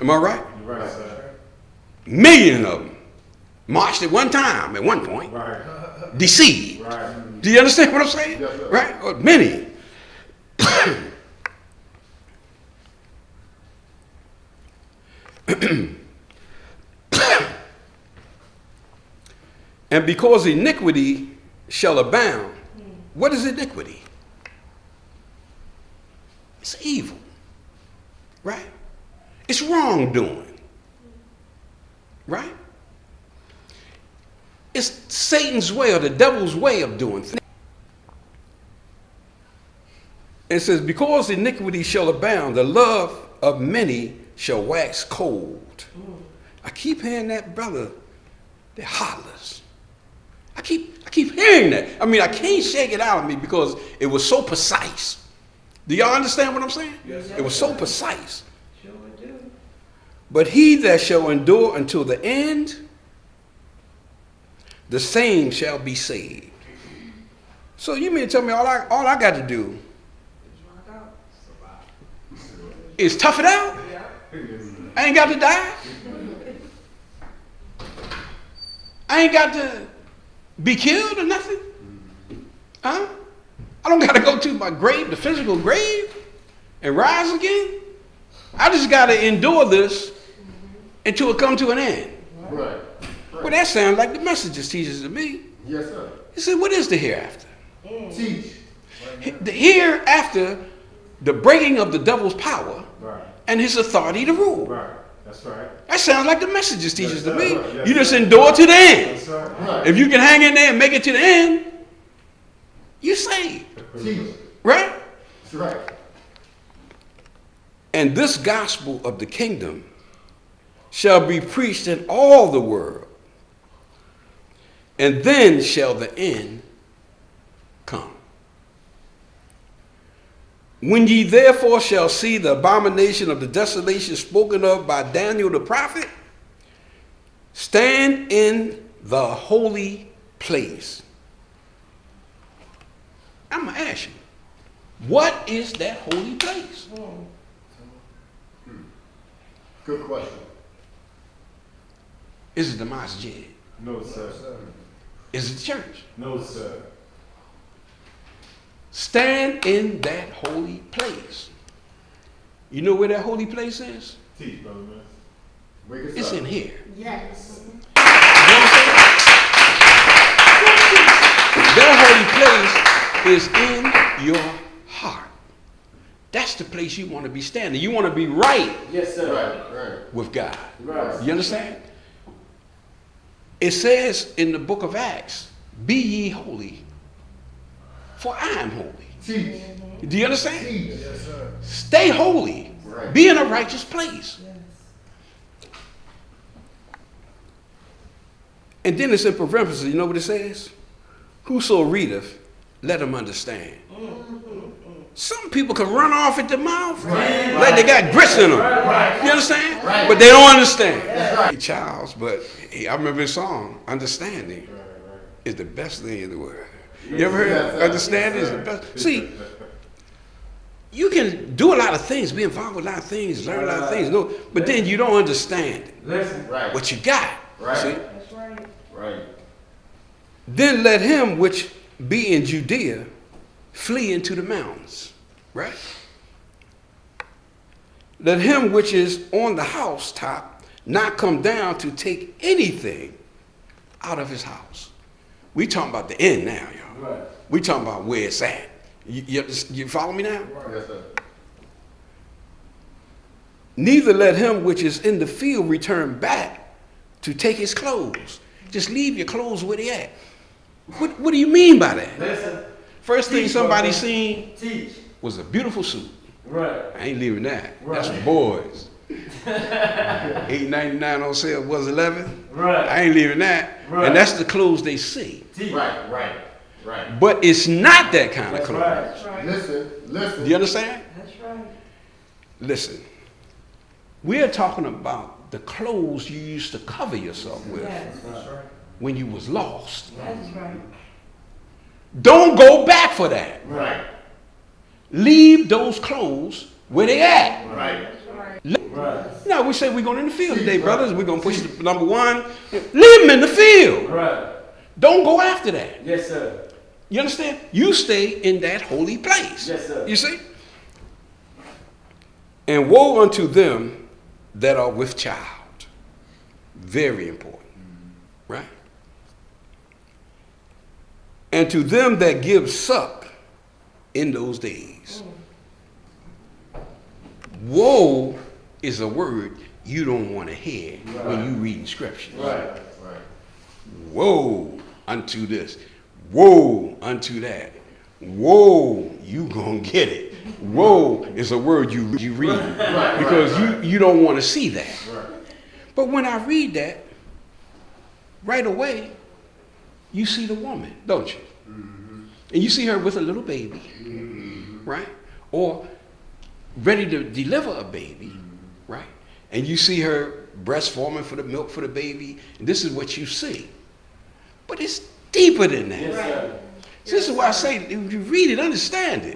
Am I right? You're right, sir. Million of them. Marched at one time, at one point. Right. Deceived. Right. Do you understand what I'm saying? Yes, sir. Right? Or many. And because iniquity shall abound, what is iniquity? It's evil. Right? It's wrongdoing. Right? It's Satan's way or the devil's way of doing things. It says, because iniquity shall abound, the love of many shall wax cold. I keep hearing that, brother, that hollers. I keep hearing that. I mean, I can't shake it out of me because it was so precise. Do y'all understand what I'm saying? Yes, It was so precise. Sure do. But he that shall endure until the end, the same shall be saved. So you mean to tell me all I got to do is tough it out? I ain't got to die. I ain't got to be killed or nothing. Huh? I don't got to go to my grave, the physical grave, and rise again. I just got to endure this until it come to an end. Right. Well, that sounds like the Messages teaches to me. Yes, sir. He said, what is the hereafter? Teach. The hereafter, the breaking of the devil's power Right. and his authority to rule. Right. That's right. That sounds like the Messages teaches to me. Yes, You just sir. endure to the end. That's right. Right. If you can hang in there and make it to the end, you saved. Teach. Right? That's right. And this gospel of the kingdom shall be preached in all the world, and then shall the end come. When ye therefore shall see the abomination of the desolation spoken of by Daniel the prophet, stand in the holy place. I'm going to ask you, what is that holy place? Good question. Is it the masjid? No, sir. Is it the church? No, sir. Stand in that holy place. You know where that holy place is? Teach, brother, man. Wake us It's up. in here. Yes. That holy place is in your heart. That's the place you want to be standing. You want to be right Yes, sir. Right. with God. Right. You understand? It says in the book of Acts, be ye holy, for I am holy. Teach. Do you understand? Teach. Yes, sir. Stay holy. Right. Be in a righteous place. Yes. And then it's in parentheses. You know what it says? Whoso readeth, let him understand. Some people can run off at the mouth like they got grits in them. You understand? But they don't understand. Hey, Charles, but I remember his song, Understanding is the best thing in the world. You ever heard Understanding is the best? See, you can do a lot of things, be involved with a lot of things, learn a lot of things, no, but then you don't understand Right. what you got. Right. See? That's right. Right. Then let him which be in Judea flee into the mountains. Right? Let him which is on the housetop not come down to take anything out of his house. We talking about the end now, y'all. Right. We talking about where it's at. You follow me now? Yes, sir. Neither let him which is in the field return back to take his clothes. Just leave your clothes where they at. What do you mean by that? Listen. First thing Teach, somebody brother. seen Teach. was a beautiful suit. Right. I ain't leaving that. That's Right. for boys. $8.99 on sale was $11. Right. I ain't leaving that. Right. And that's the clothes they see. Teach. Right. But it's not that kind of That's clothes. right. That's right. Listen. Do you understand? That's right. Listen. We're talking about the clothes you used to cover yourself with Yes. when you was lost. That's right. Don't go back for that. Right. Leave those clothes where they at. Right. That's right. Right. Now we say we're going in the field today, brothers. We're going to push the number one. Leave them in the field. Right. Don't go after that. Yes, sir. You understand? You stay in that holy place. Yes, sir. You see? And woe unto them that are with child. Very important. Right? And to them that give suck in those days. Woe is a word you don't want to hear when you reading scripture. Right. Woe unto this. Woe unto that. Woe, you gonna get it. Woe is a word you read because you don't want to see that. But when I read that, right away, you see the woman, don't you? And you see her with a little baby, right? Or ready to deliver a baby, right? And you see her breast forming for the milk for the baby. And this is what you see. But it's deeper than that. Yes, sir. This is why I say, if you read it, understand it.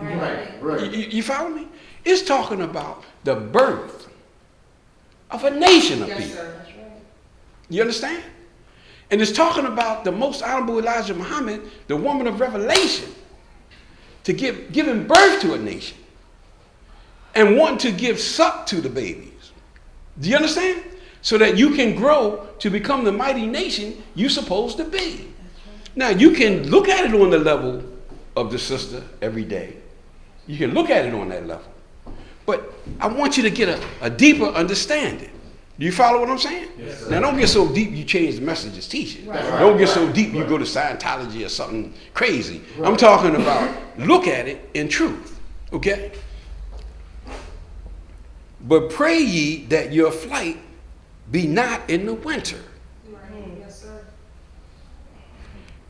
Right. You follow me? It's talking about the birth of a nation of Yes, people. sir. That's right. You understand? And it's talking about the most honorable Elijah Muhammad, the woman of revelation, to giving birth to a nation and wanting to give suck to the babies. Do you understand? So that you can grow to become the mighty nation you're supposed to be. Now, you can look at it on the level of the sister every day. You can look at it on that level. But I want you to get a deeper understanding. Do you follow what I'm saying? Yes, sir. Now, don't get so deep you change the message it's teaching. Right. Don't get so deep you go to Scientology or something crazy. I'm talking about look at it in truth. Okay? But pray ye that your flight be not in the winter, Yes, sir.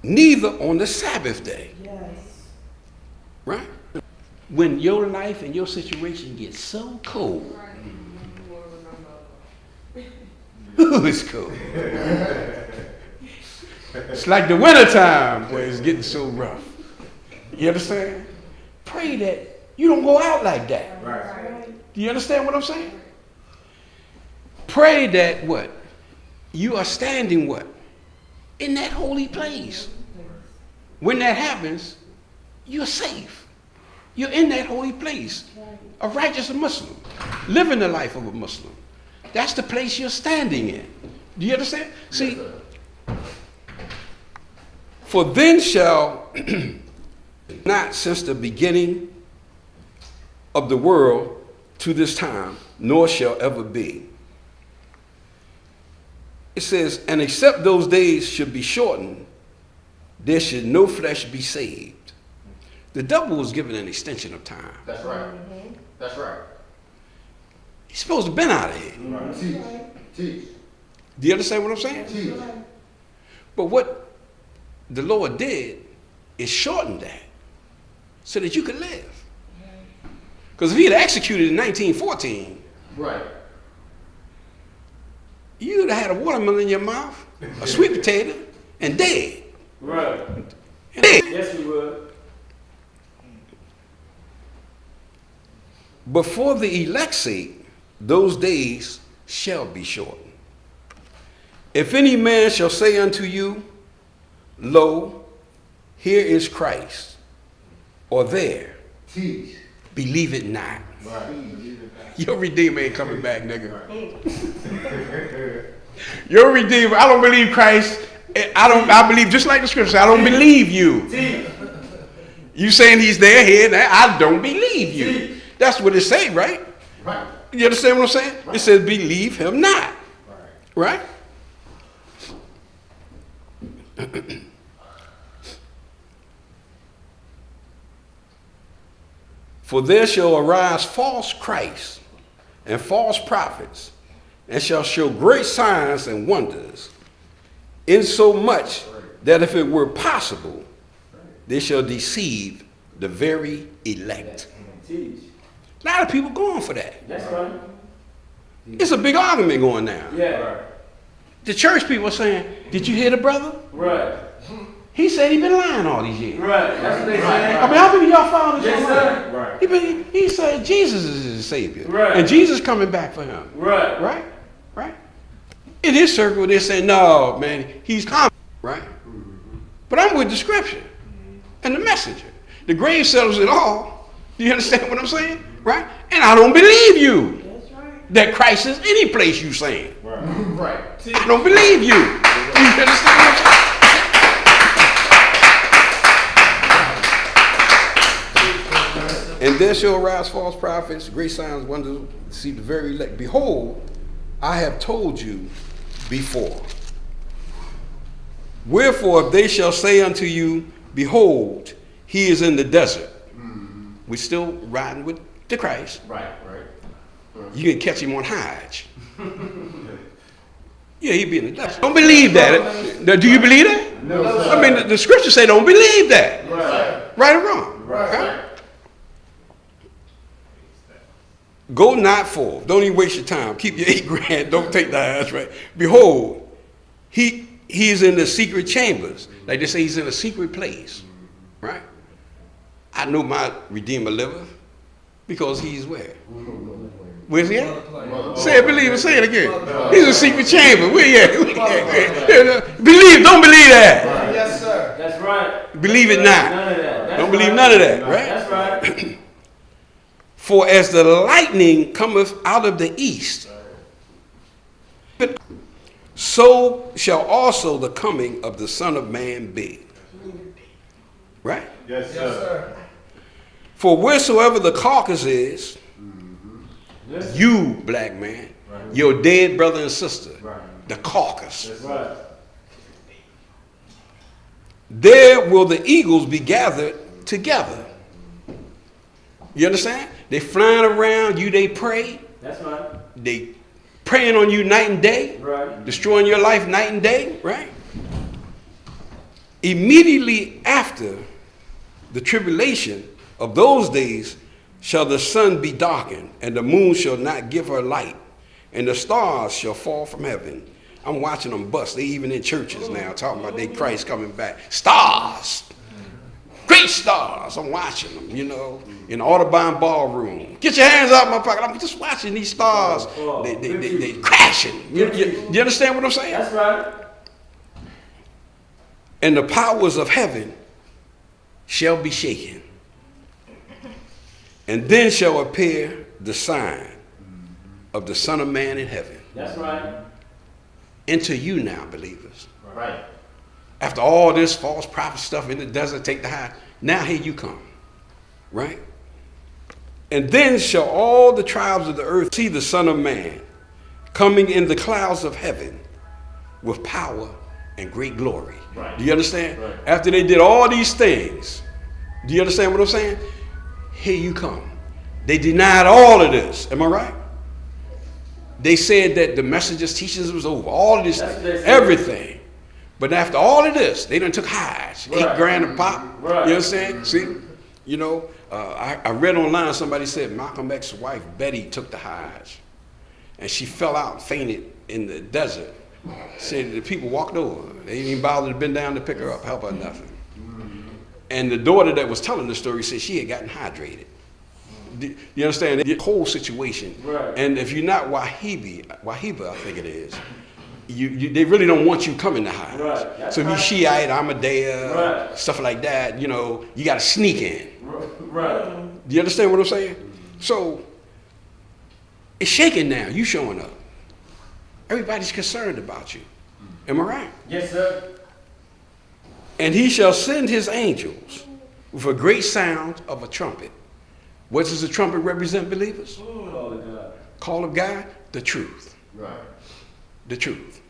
neither on the Sabbath day. Yes. Right? when your life and your situation gets so cold. Ooh, it's cold. It's like the wintertime where it's getting so rough. You understand? Pray that you don't go out like that. Right. Do you understand what I'm saying? Pray that what? You are standing what? In that holy place. When that happens, you're safe. You're in that holy place. A righteous Muslim, living the life of a Muslim. That's the place you're standing in. Do you understand? See, for then shall not since the beginning of the world to this time, nor shall ever be. It says, and except those days should be shortened, there should no flesh be saved. The devil was given an extension of time. That's right. That's right. He's supposed to have been out of here. Right. Teach. Do you understand what I'm saying? Teach. But what the Lord did is shorten that so that you could live. Because if he had executed in 1914, Right. you'd have had a watermelon in your mouth, a sweet potato, and dead. Right. And dead. Yes, we would. But for the elect's sake, those days shall be shortened. If any man shall say unto you, lo, here is Christ, or there, Teach. believe it not. Right. Your Redeemer ain't coming back, nigga. Your Redeemer, I don't believe Christ. I believe just like the scripture, I don't believe you. You saying he's there, here, and there. I don't believe you. That's what it say, right? Right. You understand what I'm saying? It says believe him not. Right? For there shall arise false Christs and false prophets, and shall show great signs and wonders, insomuch that if it were possible, they shall deceive the very elect. Teach. A lot of people going for that. That's right. It's a big argument going down. Yeah. The church people are saying, did you hear the brother? Right. He said he been lying all these years. Right. That's what they say. I mean, how many of y'all found this? Yes, sir. Right. He said Jesus is his savior. Right. And Jesus coming back for him. Right. Right? Right? In his circle, they're saying, no, man, he's coming. Right? But I'm with the scripture and the messenger. The grave settles it all. Do you understand what I'm saying? Right? And I don't believe you. That Christ is any place you saying. Right. I don't believe you. You understand what I'm saying? And there shall arise false prophets, great signs, wonders, see the very elect. Behold, I have told you before. Wherefore, if they shall say unto you, behold, he is in the desert. We're still riding with the Christ. Right. You can catch him on Hajj. Yeah, he be in the desert. Don't believe that. Do you believe that? No, sir. I mean, the scriptures say don't believe that. Right. Right or wrong? Right. Go not forth. Don't even waste your time. Keep your $8,000. Don't take the Hajj, right? Behold, he is in the secret chambers. Like they say, he's in a secret place. Right? I know my Redeemer liveth because he's where? Where's he at? Say it, believe it, say it again. He's in a secret chamber. Where he at? Believe, don't believe that. Yes, sir. That's right. Believe it not. None of that. That's Don't believe right. none of that, right? That's right. For as the lightning cometh out of the east, so shall also the coming of the Son of Man be. Right? Yes, sir. For wheresoever the carcass is, you, black man, your dead brother and sister, the carcass, Right. there will the eagles be gathered together. You understand? They flying around you, they pray. That's right. They praying on you night and day, Right. destroying your life night and day, right? Immediately after the tribulation of those days shall the sun be darkened, and the moon shall not give her light, and the stars shall fall from heaven. I'm watching them bust. They even in churches now talking about they Christ coming back. Stars. Great stars. I'm watching them, you know, in the Audubon ballroom. Get your hands out of my pocket. I'm just watching these stars. They crashing. You understand what I'm saying? That's right. And the powers of heaven shall be shaken. And then shall appear the sign of the Son of Man in heaven. That's right. Into you now, believers. Right. After all this false prophet stuff in the desert, take the high. Now here you come. Right? And then shall all the tribes of the earth see the Son of Man coming in the clouds of heaven with power and great glory. Right. Do you understand? Right. After they did all these things, do you understand what I'm saying? Here you come. They denied all of this. Am I right? They said that the messengers' teachings was over. All of this, everything. But after all of this, they done took highs. Right. $8,000 a pop. Right. You understand? See? You know, I read online, somebody said Malcolm X's wife, Betty, took the highs. And she fell out and fainted in the desert. Said the people walked over. They didn't even bother to bend down to pick her up, help her, nothing. And the daughter that was telling the story said she had gotten hydrated. You understand? The whole situation. Right. And if you're not Wahiba, I think it is, they really don't want you coming to highs. Right. So if you Shiite, Ahmadiyya, Right. stuff like that, you know, you got to sneak in. Right. Do you understand what I'm saying? So it's shaking now. You showing up. Everybody's concerned about you. Am I right? Yes, sir. And he shall send his angels with a great sound of a trumpet. What does the trumpet represent, believers? Call of God. Call of God, the truth. Right. The truth.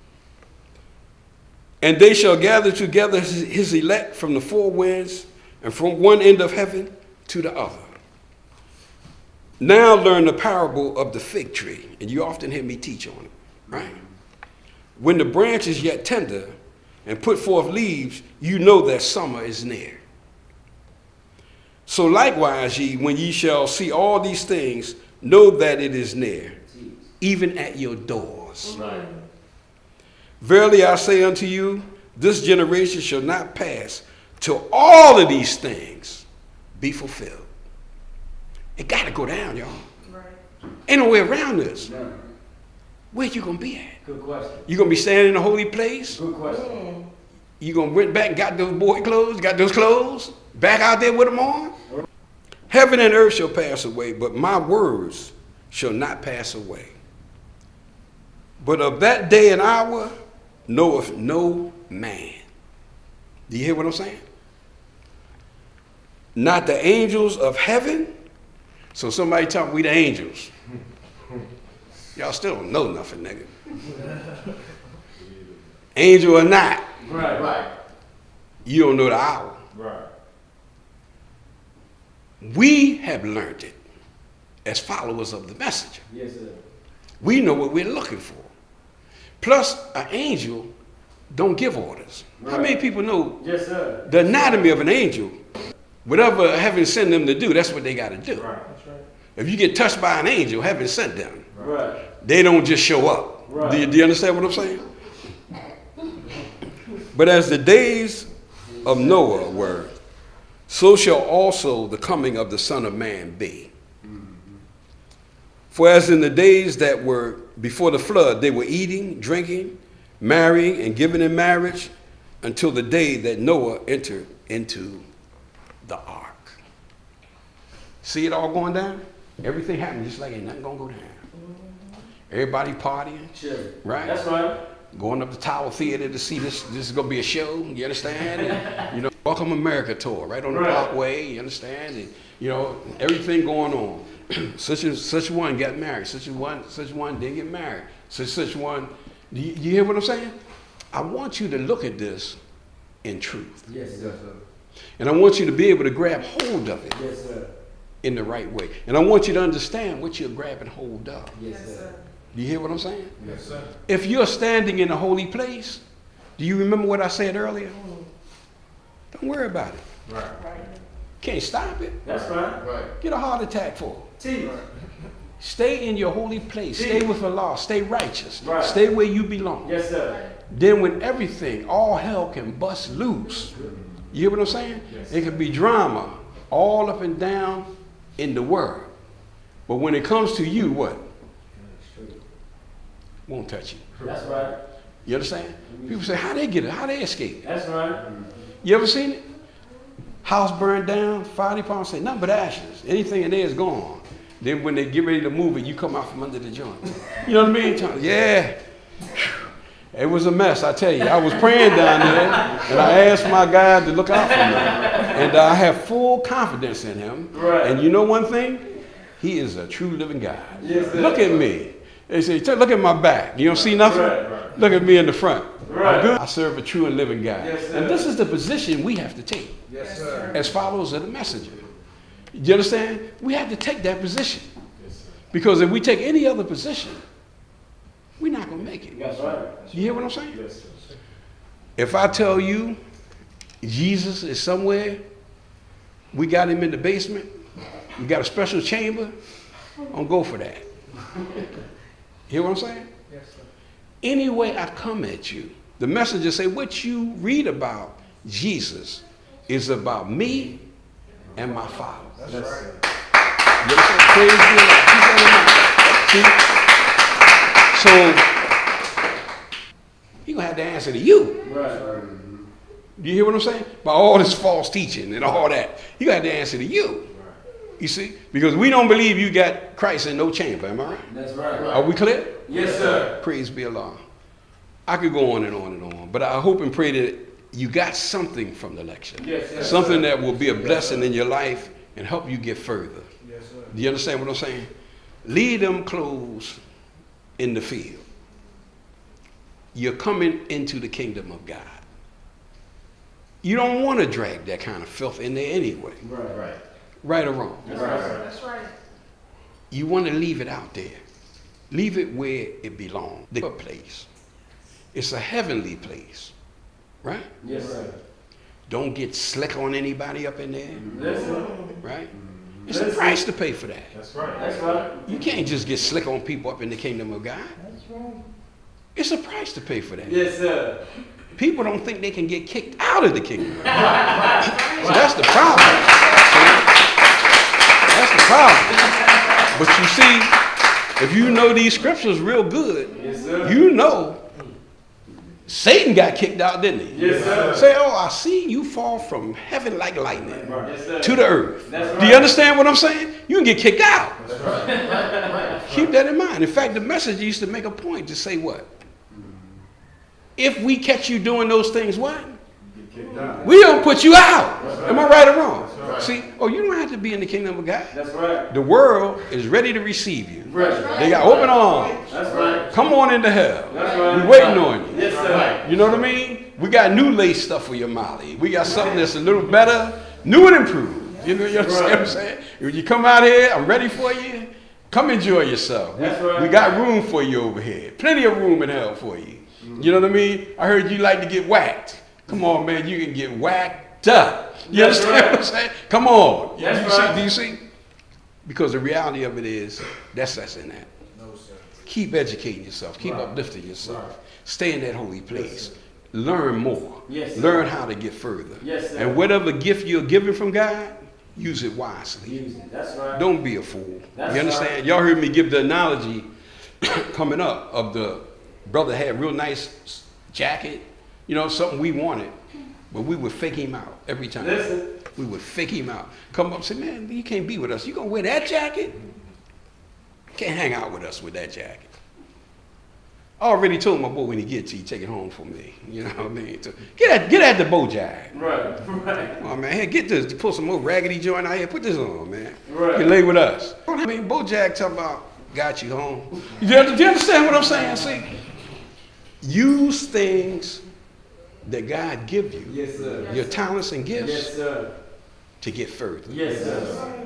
And they shall gather together his elect from the four winds and from one end of heaven to the other. Now learn the parable of the fig tree, and you often hear me teach on it, right? When the branch is yet tender and put forth leaves, you know that summer is near. So likewise, ye, when ye shall see all these things, know that it is near, even at your doors. Right. Verily I say unto you, this generation shall not pass till all of these things be fulfilled. It got to go down, y'all. Right. Ain't no way around this. Right. Where you going to be at? Good question. You going to be standing in a holy place? Good question. You going to went back and got those boy clothes, got those clothes, back out there with them on? Heaven and earth shall pass away, but my words shall not pass away. But of that day and hour knoweth no man. Do you hear what I'm saying? Not the angels of heaven. So somebody tell me we the angels. Y'all still don't know nothing, nigga. Angel or not, Right. Right. you don't know the hour. Right. We have learned it as followers of the messenger. Yes, sir. We know what we're looking for. Plus, an angel don't give orders. How many people know Yes, sir. the anatomy of an angel? Whatever heaven sent them to do, that's what they got to do. Right. If you get touched by an angel, heaven sent them. Right. They don't just show up. Right. Do you understand what I'm saying? But as the days of Noah were, so shall also the coming of the Son of Man be. For as in the days that were before the flood, they were eating, drinking, marrying, and giving in marriage until the day that Noah entered into the ark. See it all going down? Everything happened just like ain't nothing gonna go down. Everybody partying, Sure. right? That's right. Going up to Tower Theater to see this. This is gonna be a show. You understand? And, you know, Welcome America tour right on the Right. Parkway. You understand? And, you know, everything going on. such one got married. Such one didn't get married. Such one. You hear what I'm saying? I want you to look at this in truth, Yes, sir. and I want you to be able to grab hold of it Yes, sir. in the right way. And I want you to understand what you're grabbing hold of. Yes, Yes, sir. sir. Do you hear what I'm saying? Yes, sir. If you're standing in a holy place, do you remember what I said earlier? Don't worry about it. Right. Right. Can't stop it. That's right. Right. Get a heart attack for. Teach. Stay in your holy place. Stay with the law. Stay righteous. Right. Stay where you belong. Yes, sir. Then when everything, all hell can bust loose. You hear what I'm saying? It could be drama all up and down in the world. But when it comes to you, what? Won't touch you. That's right. You understand? People say, how they get it? How they escape? That's right. You ever seen it? House burned down, fire department say, nothing but ashes. Anything in there is gone. Then when they get ready to move it, you come out from under the joint. You know what I mean? Yeah. It was a mess, I tell you. I was praying down there, and I asked my God to look out for me. And I have full confidence in him. Right. And you know one thing? He is a true living God. Yes, sir. Look at me. They say, look at my back. You don't see nothing? Right. Look at me in the front. Right. I'm good. I serve a true and living God. Yes, sir. And this is the position we have to take Yes, sir. as followers of the messenger. You understand? We have to take that position. Because if we take any other position, we're not going to make it. That's right. You hear what I'm saying? Yes, sir. If I tell you Jesus is somewhere, we got him in the basement, we got a special chamber, I'm go for that. Hear what I'm saying? Yes, sir. Any way I come at you, the messenger say, what you read about Jesus is about me and my Father. That's right. You understand? Praise be to God. Keep that in mind. See? So, he gonna have to answer to you. Right. You hear what I'm saying? By all this false teaching and all that. He gonna have to answer to you. You see? Because we don't believe you got Christ in no chamber, am I right? That's right. Are we clear? Yes, sir. Praise be Allah. I could go on and on and on, but I hope and pray that you got something from the lecture. Yes, something that will be a blessing in your life and help you get further. Yes, sir. Do you understand what I'm saying? Leave them clothes in the field. You're coming into the kingdom of God. You don't want to drag that kind of filth in there anyway. Right. Right or wrong? That's right. That's right. You want to leave it out there. Leave it where it belongs. The place. It's a heavenly place. Right? Yes, sir. Don't get slick on anybody up in there. Listen. Right? It's a price to pay for that. That's right. That's right. You can't just get slick on people up in the kingdom of God. It's a price to pay for that. Yes, sir. People don't think they can get kicked out of the kingdom of God. So that's the problem. That's the problem. But you see, if you know these scriptures real good, Yes, sir. you know Satan got kicked out, didn't he? Yes, sir. Say, oh, I see you fall from heaven like lightning Yes, sir. to the earth. That's right. Do you understand what I'm saying? You can get kicked out. That's right. Keep that in mind. In fact, the message used to make a point to say what? If we catch you doing those things, what? Kicked out. We don't put you out. Am I right or wrong? That's right. See, oh, you don't have to be in the kingdom of God. That's right. The world is ready to receive you. Right. They got open arms. That's right. Come on into hell. That's right. We're waiting on you. Yes, sir. You know what I mean? We got new lace stuff for your Molly. We got something that's a little better, new and improved. You know what I'm saying? When you come out here, I'm ready for you. Come enjoy yourself. That's right. We got room for you over here. Plenty of room in hell for you. You know what I mean? I heard you like to get whacked. Come on, man, you can get whacked up. You That's understand right. what I'm saying? Come on. That's right. Do you see? Because the reality of it is, that's us in that. No, sir. Keep educating yourself. Keep uplifting yourself. Stay in that holy place. Learn more. Yes, sir. Learn how to get further. Yes, sir. And whatever gift you're given from God, use it wisely. Use it. That's right. Don't be a fool. That's You understand? right. Y'all heard me give the analogy coming up of the brother had a real nice jacket, you know, something we wanted, but we would fake him out every time. Listen. We would fake him out. Come up and say, man, you can't be with us. You gonna wear that jacket? You can't hang out with us with that jacket. I already told my boy when he gets to you, take it home for me. You know what I mean? So get at the Bojack. Right. Right. Oh man, hey, get this, pull some more raggedy joint out here. Put this on, man. Right. You lay with us. I mean, Bojack talking about got you home. Do you understand what I'm saying? See, use things that God give you, Yes, sir. your talents and gifts, Yes, sir. to get further. Yes, sir.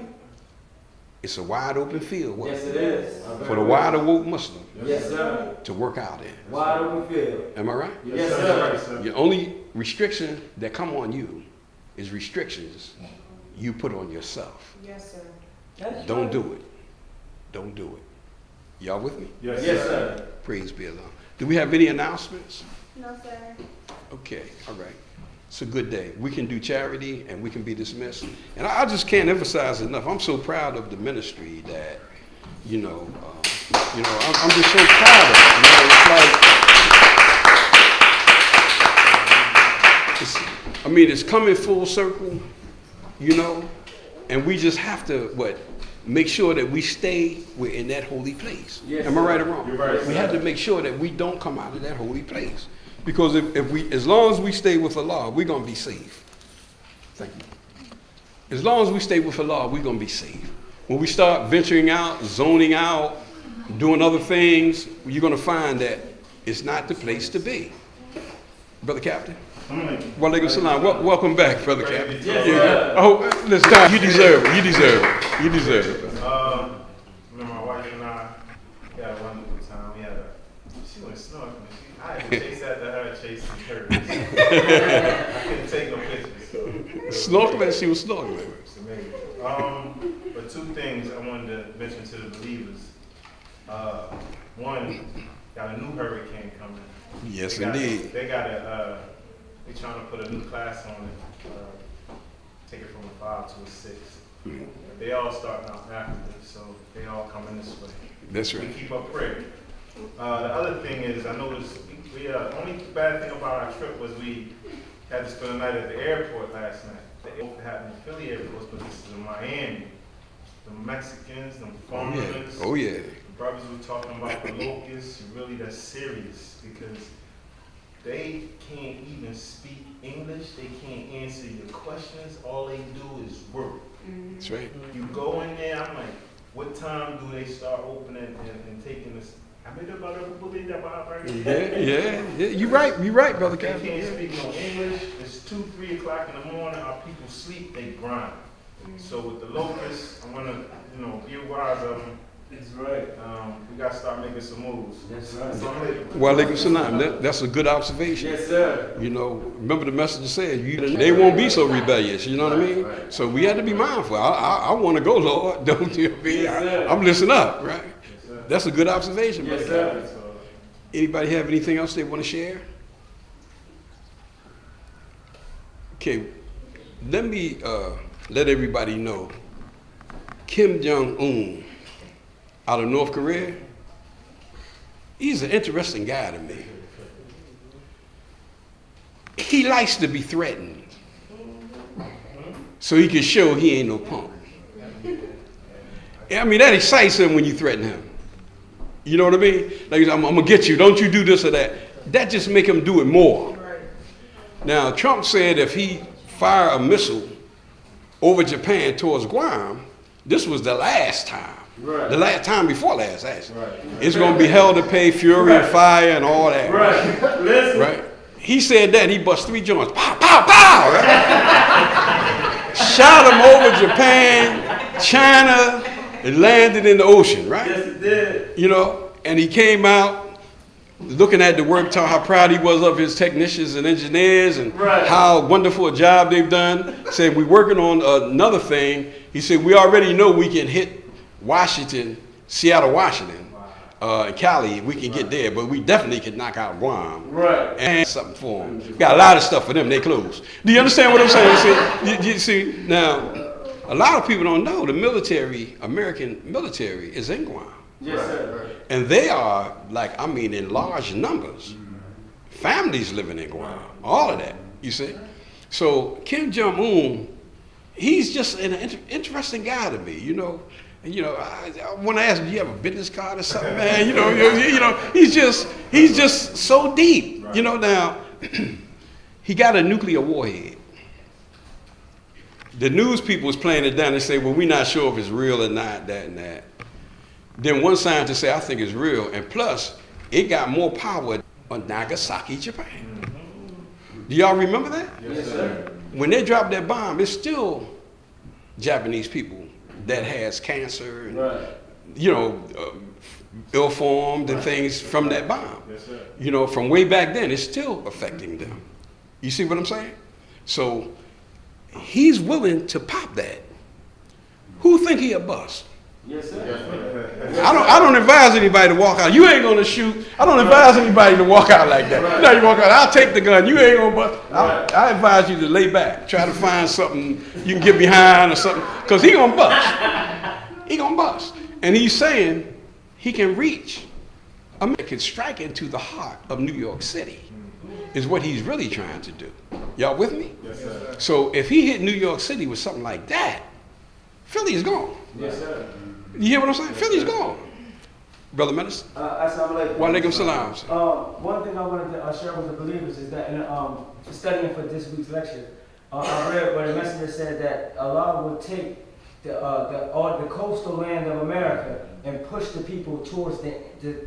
It's a wide open field Yes, it is. for the wide awoke Muslim Yes, sir. to work out in. Wide open field. Am I right? Yes, That's sir. right, sir. The only restriction that come on you is restrictions you put on yourself. Yes, sir. Don't do it. Don't do it. Y'all with me? Yes, Yes, sir. sir. Praise be Allah. Do we have any announcements? No, sir. Okay, all right. It's a good day. We can do charity and we can be dismissed. And I just can't emphasize enough. I'm so proud of the ministry that, I'm just so proud of it. It's coming full circle, and we just have to, make sure that we stay in that holy place. Yes, Am I right or wrong? You're right, We sir. have to make sure that we don't come out of that holy place. Because as long as we stay with Allah, we're going to be safe. Thank you. As long as we stay with Allah, we're going to be safe. When we start venturing out, zoning out, doing other things, you're going to find that it's not the place to be. Brother Captain? Walaikum salam. Welcome back, Brother Captain. Yes, sir. Oh, listen, you deserve it. You deserve it. You deserve it. Remember my wife and I had a wonderful time. She went snorkeling. I had to chase after her, chasing her. I couldn't take no pictures. So. Snorkeling, she was snorkeling. It's amazing. But two things I wanted to mention to the believers. One, got a new hurricane coming. Yes, They're trying to put a new class on it, take it from a 5 to a 6. They all starting out after, so they all coming this way. That's We right. keep up prayer. The other thing is, I noticed we only bad thing about our trip was we had to spend the night at the airport last night. The airport happened in Philly airports, but this is in Miami. The Mexicans, the foreigners, Oh, yeah. the brothers were talking about the locusts. Really, that's serious because they can't even speak English. They can't answer your questions. All they do is work. That's right. You go in there, I'm like, what time do they start opening and taking this? I made about a believe that about right Yeah. You're right, Brother They Captain. can't Yeah. speak no English. It's 2, 3 o'clock in the morning. Our people sleep, they grind. So with the locusts, I'm gonna, be wise of them. That's right. We gotta start making some moves. That's right. Walaikum salam. That's a good observation. Yes, sir. Remember the messenger said, they won't be so rebellious, you know what I mean? So we have to be mindful. I want to go, Lord. Don't you be? Yes, sir. I'm listening up, right? Yes, sir. That's a good observation, Yes, brother. sir. So, Anybody have anything else they want to share? Okay, let me let everybody know. Kim Jong-un out of North Korea, he's an interesting guy to me. He likes to be threatened so he can show he ain't no punk. I mean, that excites him when you threaten him. You know what I mean? Like, I'm gonna get you, don't you do this or that. That just make him do it more. Now, Trump said if he fire a missile over Japan towards Guam, this was the last time. Right. The last time before last, actually. Right. It's going to be hell to pay, fury and fire and all that. Right. Listen. Right? He said that, he bust 3 joints. Pow, pow, pow! Right? Shot him over Japan, China, and landed in the ocean, right? Yes, it did. And he came out looking at the work, talking how proud he was of his technicians and engineers and Right. how wonderful a job they've done. Said, we're working on another thing. He said, we already know we can hit Washington, Seattle, Washington, and Cali, we can get there, but we definitely can knock out Guam. Right. And something for them. Got a lot of stuff for them, they close. Do you understand what I'm saying? You see, now, a lot of people don't know the military, American military, is in Guam. Yes, sir. And they are, in large numbers. Families living in Guam, all of that, you see. So Kim Jong-un, he's just an interesting guy to me, And, I want to ask him, do you have a business card or something, man? He's just so deep. Now, he got a nuclear warhead. The news people was playing it down and say, well, we're not sure if it's real or not, that and that. Then one scientist said, I think it's real. And plus, it got more power on Nagasaki, Japan. Do y'all remember that? Yes, sir. When they dropped that bomb, it's still Japanese people that has cancer and, Right. ill-formed and things from that bomb. yes, sir. From way back then, it's still affecting them. You see what I'm saying? So he's willing to pop that. Who think he a bust? Yes, sir. I don't advise anybody to walk out. You ain't gonna shoot. I don't advise anybody to walk out like that. You know, you walk out, I'll take the gun. You ain't gonna bust. I advise you to lay back. Try to find something you can get behind or something. Because he gonna bust. He gonna bust. And he's saying he can reach. America can strike into the heart of New York City is what he's really trying to do. Y'all with me? Yes, sir. So if he hit New York City with something like that, Philly is gone. Yes, sir. You hear what I'm saying? Philly's gone. Brother Minister? Assalamu alaikum. Wa alaikum salam. One thing I wanted to share with the believers is that in studying for this week's lecture, I read where the messenger said that Allah would take the coastal land of America and push the people towards the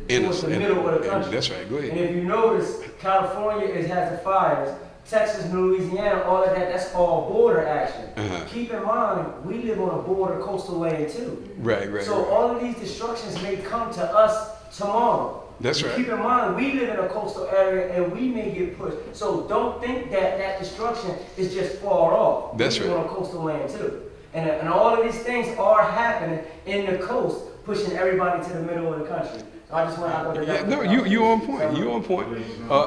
middle of the country. That's right. Go ahead. And if you notice, California has the fires. Texas and Louisiana, all of that, that's all border action. Keep in mind, we live on a border coastal land too. Right. So all of these destructions may come to us tomorrow. That's right. Keep in mind, we live in a coastal area and we may get pushed. So don't think that destruction is just far off. That's we live right. on a coastal land too. And all of these things are happening in the coast, pushing everybody to the middle of the country. So I just want to you on point. You on point.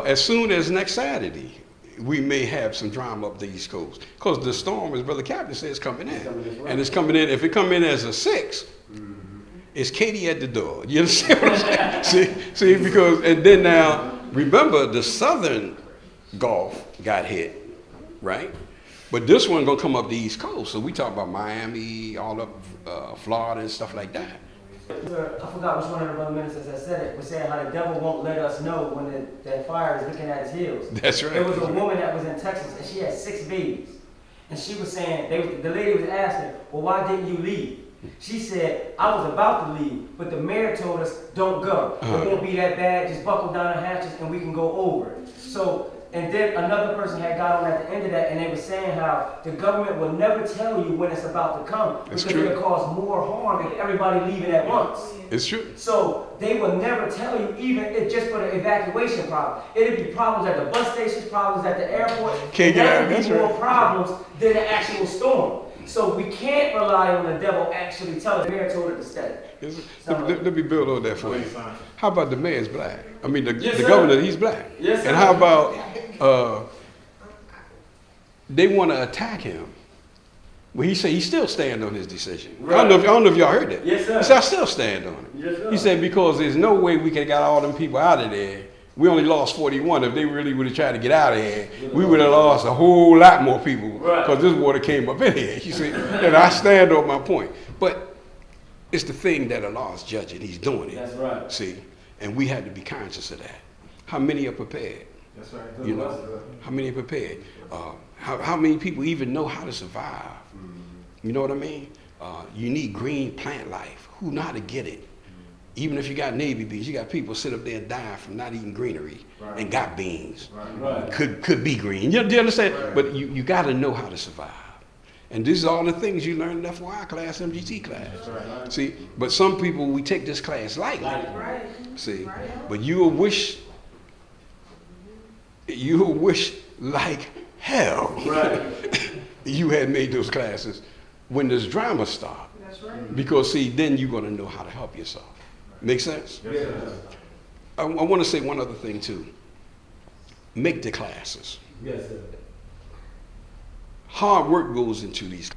As soon as next Saturday, we may have some drama up the East Coast. Because the storm, as Brother Captain said, is coming in. And it's coming in, if it come in as a 6, it's Katie at the door. You understand what I'm saying? See, because, and then now, remember, the southern Gulf got hit, right? But this one gonna come up the East Coast. So we talk about Miami, all up Florida and stuff like that. I forgot which one of the brother ministers that said it, was saying how the devil won't let us know when that fire is looking at his heels. That's right. There was a woman that was in Texas and she had 6 babies. And she was saying, the lady was asking, well, why didn't you leave? She said, I was about to leave, but the mayor told us, don't go. It won't be that bad, just buckle down the hatches and we can go over it. So, and then another person had got on at the end of that and they were saying how the government will never tell you when it's about to come because it'll cause more harm if everybody leaving at once. It's true. So they will never tell you even just for the evacuation problem. It'll be problems at the bus stations, problems at the airport. Can't get out. That'll be more problems than the actual storm. So we can't rely on the devil actually telling the mayor told it to stay. Let me build on that for you. How about the mayor's black? I mean, the Yes, governor, he's black. Yes, sir. And how about they want to attack him? Well, he said he still stand on his decision. Right. I don't know if y'all heard that. Yes, sir. He said, I still stand on it. Yes, sir. He said, because there's no way we could have got all them people out of there. We only lost 41. If they really would have tried to get out of here, we would have lost a whole lot more people because this water came up in here. You see, and I stand on my point. But it's the thing that Allah's judging. He's doing it. That's right. See, and we had to be conscious of that. How many are prepared? That's right. You know, how many are prepared? How many people even know how to survive? You know what I mean? You need green plant life. Who know how to get it? Even if you got navy beans, you got people sit up there and die from not eating greenery and got beans. Right. Could be green. You understand? Right. But you got to know how to survive. And these are all the things you learn in FYI class, MGT class. Right. See, but some people, we take this class lightly. Right. See, but you'll wish like hell you had made those classes when this drama starts. That's right. Because see, then you're going to know how to help yourself. Make sense? Yes, I want to say one other thing too. Make the classes. Yes, sir. Hard work goes into these.